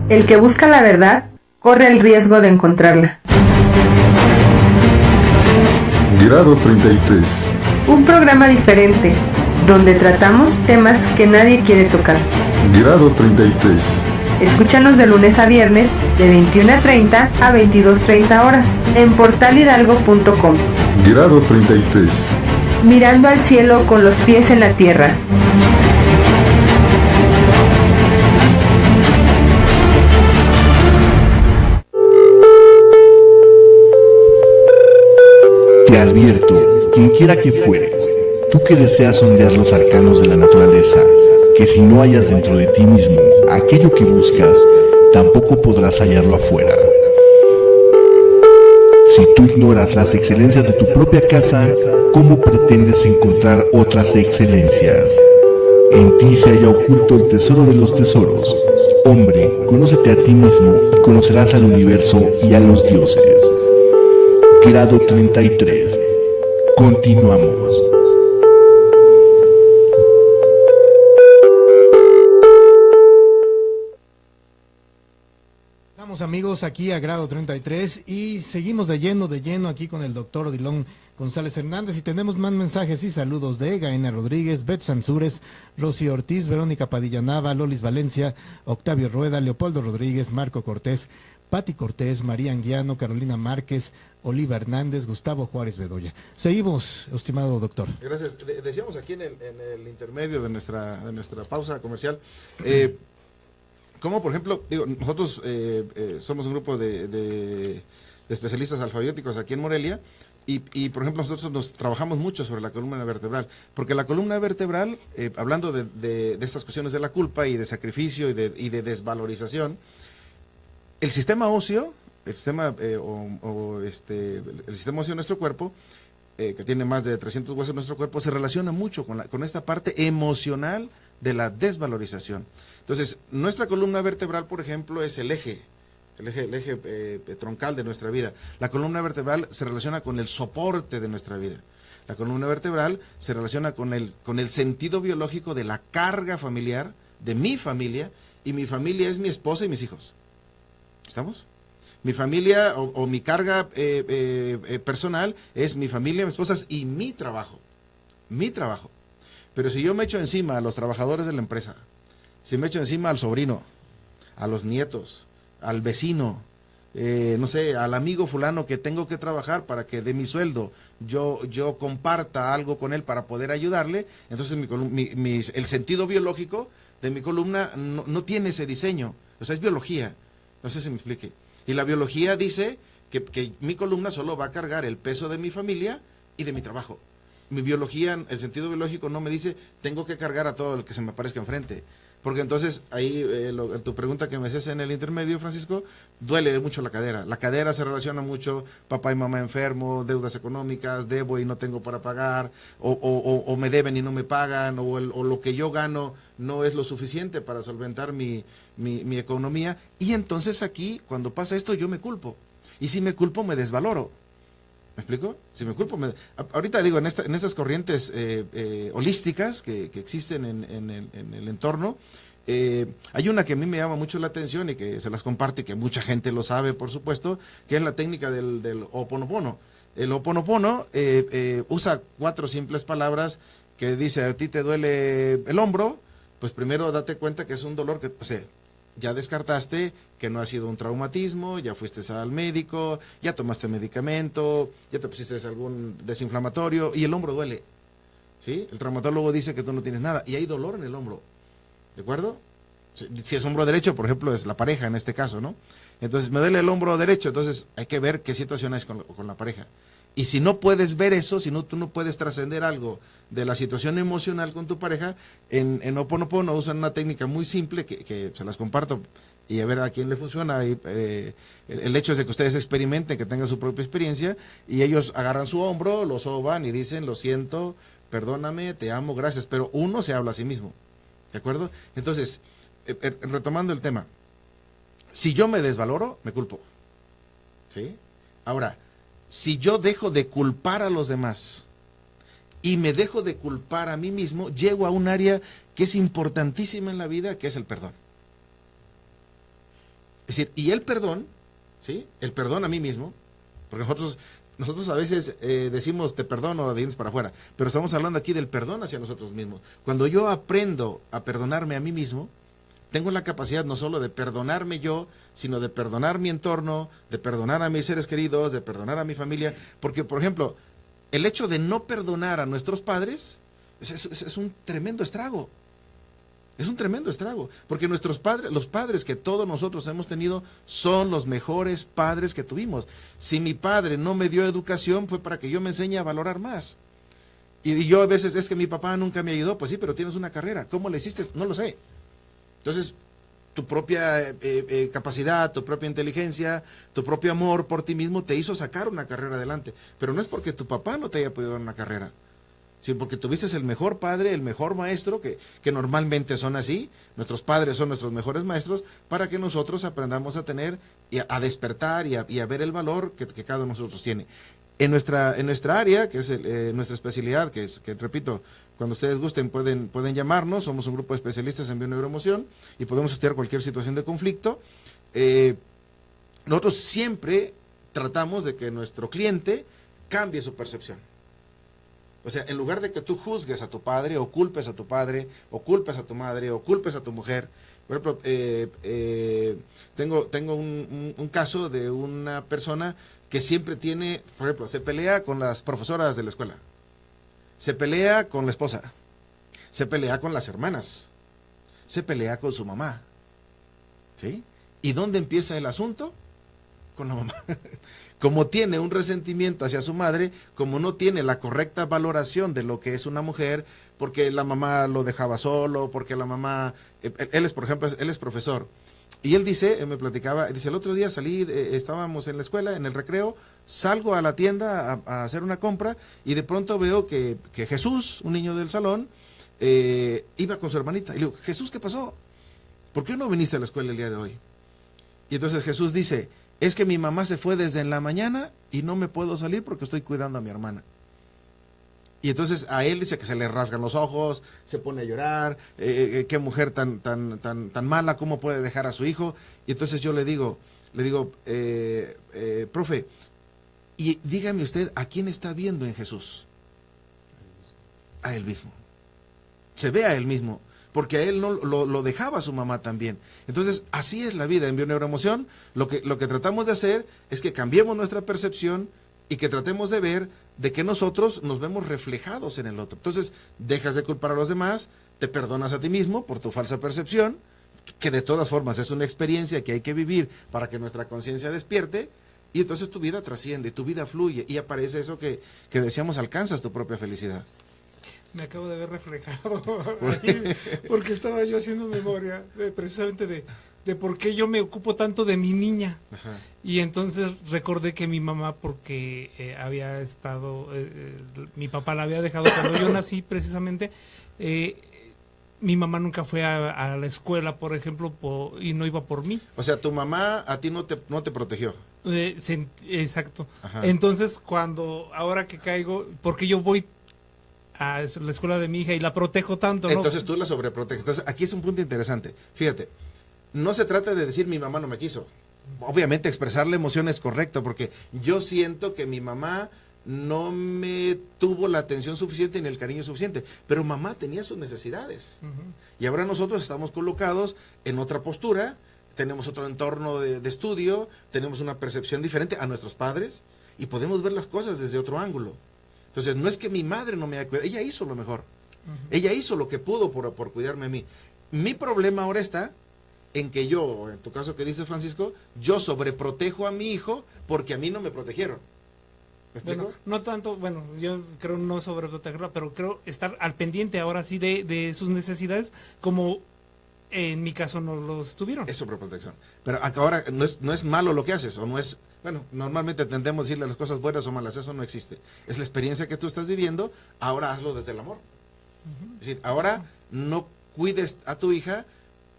El que busca la verdad corre el riesgo de encontrarla. Grado 33. Un programa diferente, donde tratamos temas que nadie quiere tocar. Grado 33. Escúchanos de lunes a viernes de 21:30 a 22:30 horas en portalhidalgo.com. Grado 33. Mirando al cielo con los pies en la tierra. Te advierto, quien quiera que fueres, tú que deseas sondear los arcanos de la naturaleza, que si no hallas dentro de ti mismo aquello que buscas, tampoco podrás hallarlo afuera. Si tú ignoras las excelencias de tu propia casa, ¿cómo pretendes encontrar otras excelencias? En ti se halla oculto el tesoro de los tesoros. Hombre, conócete a ti mismo y conocerás al universo y a los dioses. Grado 33. Continuamos. Estamos amigos aquí a Grado 33 y seguimos de lleno aquí con el doctor Odilon González Hernández y tenemos más mensajes y saludos de Gaena Rodríguez, Bet Sansúrez, Rocío Ortiz, Verónica Padilla Nava, Lolis Valencia, Octavio Rueda, Leopoldo Rodríguez, Marco Cortés, Pati Cortés, María Anguiano, Carolina Márquez, Oliva Hernández, Gustavo Juárez Bedoya. Seguimos, estimado doctor. Gracias. Decíamos aquí en el intermedio de nuestra pausa comercial, como por ejemplo, nosotros somos un grupo de especialistas alfabéticos aquí en Morelia y por ejemplo nosotros trabajamos mucho sobre la columna vertebral, porque la columna vertebral, hablando de estas cuestiones de la culpa y de sacrificio y de desvalorización, el sistema óseo, el sistema óseo de nuestro cuerpo, que tiene más de 300 huesos en nuestro cuerpo, se relaciona mucho con esta parte emocional de la desvalorización. Entonces, nuestra columna vertebral, por ejemplo, es el eje troncal de nuestra vida. La columna vertebral se relaciona con el soporte de nuestra vida. La columna vertebral se relaciona con el sentido biológico de la carga familiar, de mi familia, y mi familia es mi esposa y mis hijos. ¿Estamos? Mi familia o mi carga personal es mi familia, mis esposas y mi trabajo. Mi trabajo. Pero si yo me echo encima a los trabajadores de la empresa, si me echo encima al sobrino, a los nietos, al vecino, no sé, al amigo fulano que tengo que trabajar para que de mi sueldo yo comparta algo con él para poder ayudarle. Entonces el sentido biológico de mi columna no tiene ese diseño, o sea, es biología, no sé si me explique. Y la biología dice que mi columna solo va a cargar el peso de mi familia y de mi trabajo. Mi biología, el sentido biológico no me dice tengo que cargar a todo el que se me aparezca enfrente. Porque entonces ahí, tu pregunta que me haces en el intermedio, Francisco, duele mucho la cadera. La cadera se relaciona mucho, papá y mamá enfermos, deudas económicas, debo y no tengo para pagar, o me deben y no me pagan, o lo que yo gano no es lo suficiente para solventar mi economía. Y entonces aquí, cuando pasa esto, yo me culpo. Y si me culpo, me desvaloro. ¿Me explico? Si me culpo, ahorita digo, en estas corrientes holísticas que existen en el entorno, hay una que a mí me llama mucho la atención y que se las comparto y que mucha gente lo sabe, por supuesto, que es la técnica del Ho'oponopono. El Ho'oponopono usa 4 simples palabras que dice: a ti te duele el hombro, pues primero date cuenta que es un dolor que, o sea, ya descartaste que no ha sido un traumatismo, ya fuiste al médico, ya tomaste medicamento, ya te pusiste algún desinflamatorio y el hombro duele, ¿sí? El traumatólogo dice que tú no tienes nada y hay dolor en el hombro, ¿de acuerdo? Si es hombro derecho, por ejemplo, es la pareja en este caso, ¿no? Entonces, me duele el hombro derecho, entonces hay que ver qué situación es con la pareja. Y si no puedes ver eso, si no, tú no puedes trascender algo de la situación emocional con tu pareja, en Ho'oponopono usan una técnica muy simple que se las comparto y a ver a quién le funciona. El hecho es de que ustedes experimenten, que tengan su propia experiencia, y ellos agarran su hombro, lo soban y dicen: lo siento, perdóname, te amo, gracias, pero uno se habla a sí mismo, ¿de acuerdo? Entonces, retomando el tema, si yo me desvaloro, me culpo, ¿sí? Ahora, si yo dejo de culpar a los demás y me dejo de culpar a mí mismo, llego a un área que es importantísima en la vida, que es el perdón. Es decir, y el perdón, ¿sí? El perdón a mí mismo, porque nosotros a veces decimos te perdono de dientes para afuera, pero estamos hablando aquí del perdón hacia nosotros mismos. Cuando yo aprendo a perdonarme a mí mismo, tengo la capacidad no solo de perdonarme yo, sino de perdonar mi entorno, de perdonar a mis seres queridos, de perdonar a mi familia. Porque, por ejemplo, el hecho de no perdonar a nuestros padres es un tremendo estrago. Es un tremendo estrago. Porque nuestros padres, los padres que todos nosotros hemos tenido, son los mejores padres que tuvimos. Si mi padre no me dio educación, fue para que yo me enseñe a valorar más. Y yo a veces, es que mi papá nunca me ayudó. Pues sí, pero tienes una carrera. ¿Cómo le hiciste? No lo sé. Entonces, tu propia capacidad, tu propia inteligencia, tu propio amor por ti mismo te hizo sacar una carrera adelante. Pero no es porque tu papá no te haya podido dar una carrera, sino porque tuviste el mejor padre, el mejor maestro, que normalmente son así. Nuestros padres son nuestros mejores maestros, para que nosotros aprendamos a tener, y a despertar y a ver el valor que cada uno de nosotros tiene. En nuestra área, que es nuestra especialidad, que repito, cuando ustedes gusten pueden llamarnos, somos un grupo de especialistas en bioneuroemoción y podemos estudiar cualquier situación de conflicto. Nosotros siempre tratamos de que nuestro cliente cambie su percepción. O sea, en lugar de que tú juzgues a tu padre, o culpes a tu padre, o culpes a tu madre, o culpes a tu mujer. Por ejemplo, tengo un caso de una persona que siempre tiene, por ejemplo, se pelea con las profesoras de la escuela, se pelea con la esposa, se pelea con las hermanas, se pelea con su mamá, ¿sí? ¿Y dónde empieza el asunto? Con la mamá. Como tiene un resentimiento hacia su madre, como no tiene la correcta valoración de lo que es una mujer, porque la mamá lo dejaba solo, porque la mamá, él es, por ejemplo, él es profesor. Y él dice, me platicaba, dice, el otro día salí, estábamos en la escuela, en el recreo, salgo a la tienda a hacer una compra y de pronto veo que Jesús, un niño del salón, iba con su hermanita. Y le digo, Jesús, ¿qué pasó? ¿Por qué no viniste a la escuela el día de hoy? Y entonces Jesús dice, es que mi mamá se fue desde en la mañana y no me puedo salir porque estoy cuidando a mi hermana. Y entonces a él dice que se le rasgan los ojos, se pone a llorar, qué mujer tan mala, cómo puede dejar a su hijo. Y entonces yo le digo, profe, y dígame usted, ¿a quién está viendo en Jesús? A él mismo. Se ve a él mismo. porque a él no lo dejaba su mamá también. Entonces, así es la vida en Bioneuroemoción. Lo que tratamos de hacer es que cambiemos nuestra percepción y que tratemos de ver de que nosotros nos vemos reflejados en el otro. Entonces, dejas de culpar a los demás, te perdonas a ti mismo por tu falsa percepción, que de todas formas es una experiencia que hay que vivir para que nuestra conciencia despierte, y entonces tu vida trasciende, tu vida fluye, y aparece eso que decíamos, alcanzas tu propia felicidad. Me acabo de ver reflejado ahí, porque estaba yo haciendo memoria precisamente de por qué yo me ocupo tanto de mi niña. Ajá. Y entonces recordé que mi mamá, porque había estado, mi papá la había dejado cuando yo nací precisamente, mi mamá nunca fue a la escuela, por ejemplo, y no iba por mí. O sea, tu mamá a ti no te protegió. Exacto. Ajá. Entonces, ahora que caigo, porque yo voy a la escuela de mi hija y la protejo tanto, ¿no? Entonces tú la sobreproteges. Entonces, aquí es un punto interesante. Fíjate, no se trata de decir mi mamá no me quiso. Obviamente expresar la emoción es correcto, porque yo siento que mi mamá no me tuvo la atención suficiente ni el cariño suficiente, pero mamá tenía sus necesidades. Y ahora nosotros estamos colocados en otra postura, tenemos otro entorno de estudio, tenemos una percepción diferente a nuestros padres y podemos ver las cosas desde otro ángulo. Entonces, no es que mi madre no me haya cuidado, ella hizo lo mejor. Ella hizo lo que pudo por cuidarme a mí. Mi problema ahora está en que yo, en tu caso que dice Francisco, yo sobreprotejo a mi hijo porque a mí no me protegieron. ¿Me explico? Bueno, no tanto, bueno, yo creo no sobreprotegerla, pero creo estar al pendiente ahora sí de sus necesidades, como en mi caso no los tuvieron. Es sobreprotección. Pero ahora no es malo lo que haces, o no es... Bueno, normalmente tendemos a decirle las cosas buenas o malas, eso no existe. Es la experiencia que tú estás viviendo, ahora hazlo desde el amor. Es decir, ahora no cuides a tu hija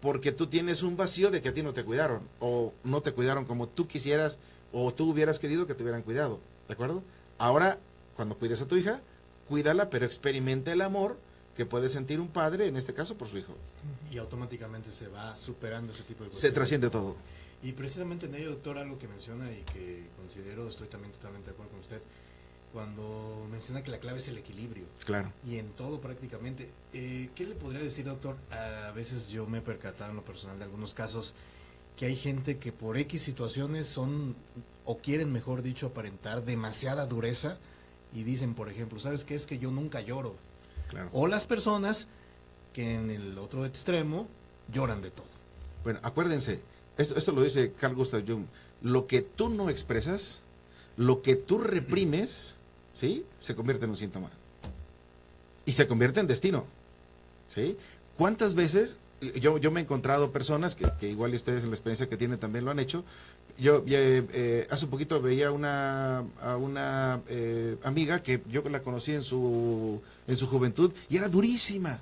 porque tú tienes un vacío de que a ti no te cuidaron, o no te cuidaron como tú quisieras, o tú hubieras querido que te hubieran cuidado, ¿de acuerdo? Ahora, cuando cuides a tu hija, cuídala, pero experimenta el amor que puede sentir un padre, en este caso, por su hijo. Y automáticamente se va superando ese tipo de cosas. Se trasciende todo. Y precisamente en ello, doctor, algo que menciona y que considero, estoy también totalmente de acuerdo con usted, cuando menciona que la clave es el equilibrio. Claro. Y en todo prácticamente. ¿Qué le podría decir, doctor? A veces yo me he percatado en lo personal de algunos casos que hay gente que por X situaciones son, o quieren, mejor dicho, aparentar demasiada dureza y dicen, por ejemplo, ¿sabes qué? Es que yo nunca lloro. Claro. O las personas que en el otro extremo lloran de todo. Bueno, acuérdense, esto lo dice Carl Gustav Jung, lo que tú no expresas, lo que tú reprimes, ¿sí? Se convierte en un síntoma. Y se convierte en destino, ¿sí? ¿Cuántas veces? Yo me he encontrado personas que igual ustedes en la experiencia que tienen también lo han hecho. Yo hace un poquito veía a una amiga que yo la conocí en su juventud y era durísima.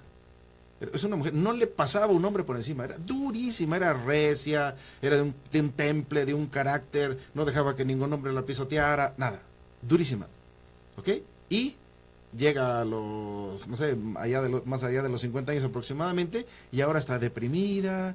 Es una mujer, no le pasaba un hombre por encima, era durísima, era recia, era de un temple, de un carácter, no dejaba que ningún hombre la pisoteara, nada, durísima, ¿ok? Y llega a los, no sé, más allá de los 50 años aproximadamente, y ahora está deprimida,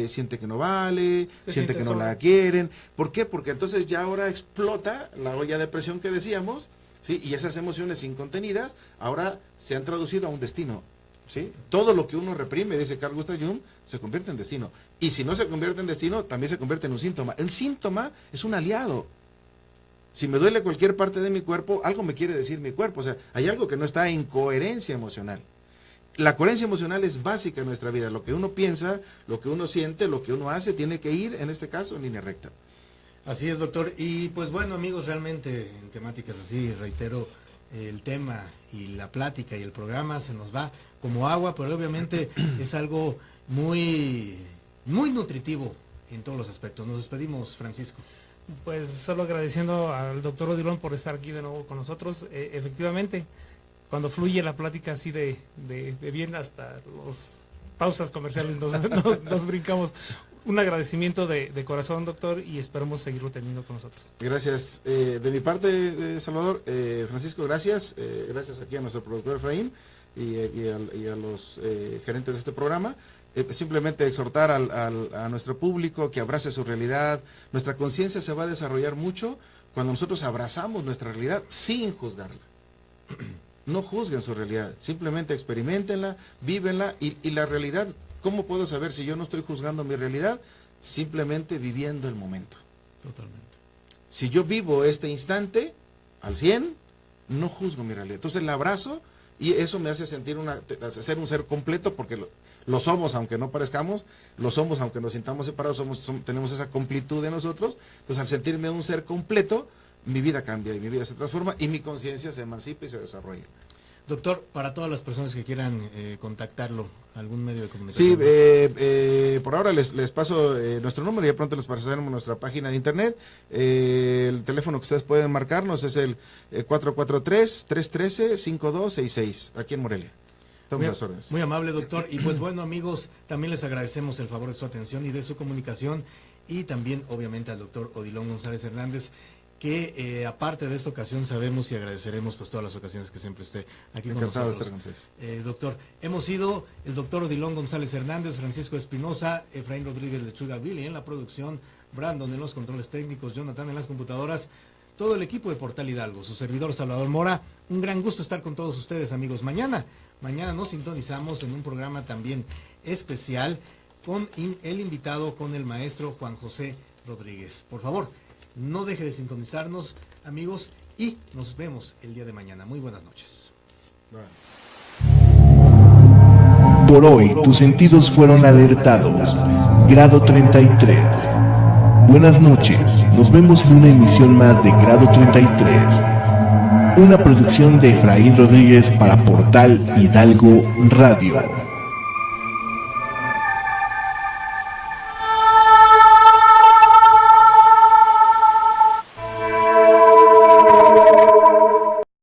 siente que no vale, siente que no la quieren. ¿Por qué? Porque entonces ya ahora explota la olla de presión que decíamos, ¿sí? Y esas emociones incontenidas ahora se han traducido a un destino. ¿Sí? Todo lo que uno reprime, dice Carl Gustav Jung, se convierte en destino. Y si no se convierte en destino, también se convierte en un síntoma. El síntoma es un aliado. Si me duele cualquier parte de mi cuerpo, algo me quiere decir mi cuerpo. O sea, hay algo que no está en coherencia emocional. La coherencia emocional es básica en nuestra vida. Lo que uno piensa, lo que uno siente, lo que uno hace, tiene que ir, en este caso, en línea recta. Así es, doctor. Y pues bueno, amigos, realmente en temáticas así, reitero, el tema y la plática y el programa se nos va como agua, pero obviamente es algo muy nutritivo en todos los aspectos. Nos despedimos, Francisco. Pues solo agradeciendo al doctor Odilon por estar aquí de nuevo con nosotros. Efectivamente, cuando fluye la plática así de bien, hasta los pausas comerciales nos brincamos. Un agradecimiento de corazón, doctor, y esperamos seguirlo teniendo con nosotros. Gracias. De mi parte, Salvador, Francisco, gracias. Gracias aquí a nuestro productor Efraín y a los gerentes de este programa. Simplemente exhortar a nuestro público que abrace su realidad. Nuestra conciencia se va a desarrollar mucho cuando nosotros abrazamos nuestra realidad sin juzgarla. no juzguen su realidad, simplemente experimentenla, vívenla y la realidad, ¿cómo puedo saber si yo no estoy juzgando mi realidad? Simplemente viviendo el momento. Totalmente. Si yo vivo este instante al 100, no juzgo mi realidad. Entonces la abrazo y eso me hace sentir ser un ser completo porque lo somos, aunque no parezcamos, lo somos, aunque nos sintamos separados, tenemos esa completud de nosotros. Entonces al sentirme un ser completo, mi vida cambia y mi vida se transforma y mi conciencia se emancipa y se desarrolla. Doctor, para todas las personas que quieran contactarlo, algún medio de comunicación. Sí, por ahora les paso nuestro número y de pronto les pasaremos nuestra página de internet. El teléfono que ustedes pueden marcarnos es el 443-313-5266, aquí en Morelia. Estamos a las órdenes. Muy amable, doctor. Y pues bueno, amigos, también les agradecemos el favor de su atención y de su comunicación. Y también, obviamente, al doctor Odilon González Hernández, que aparte de esta ocasión sabemos y agradeceremos pues todas las ocasiones que siempre esté aquí con nosotros. Doctor, hemos sido el doctor Odilon González Hernández, Francisco Espinosa, Efraín Rodríguez Lechuga Billy en la producción, Brandon en los controles técnicos, Jonathan en las computadoras, todo el equipo de Portal Hidalgo, su servidor Salvador Mora. Un gran gusto estar con todos ustedes, amigos. Mañana nos sintonizamos en un programa también especial con el invitado, con el maestro Juan José Rodríguez. Por favor, no deje de sintonizarnos, amigos, y nos vemos el día de mañana. Muy buenas noches. Por hoy, tus sentidos fueron alertados. Grado 33. Buenas noches. Nos vemos en una emisión más de Grado 33. Una producción de Efraín Rodríguez para Portal Hidalgo Radio.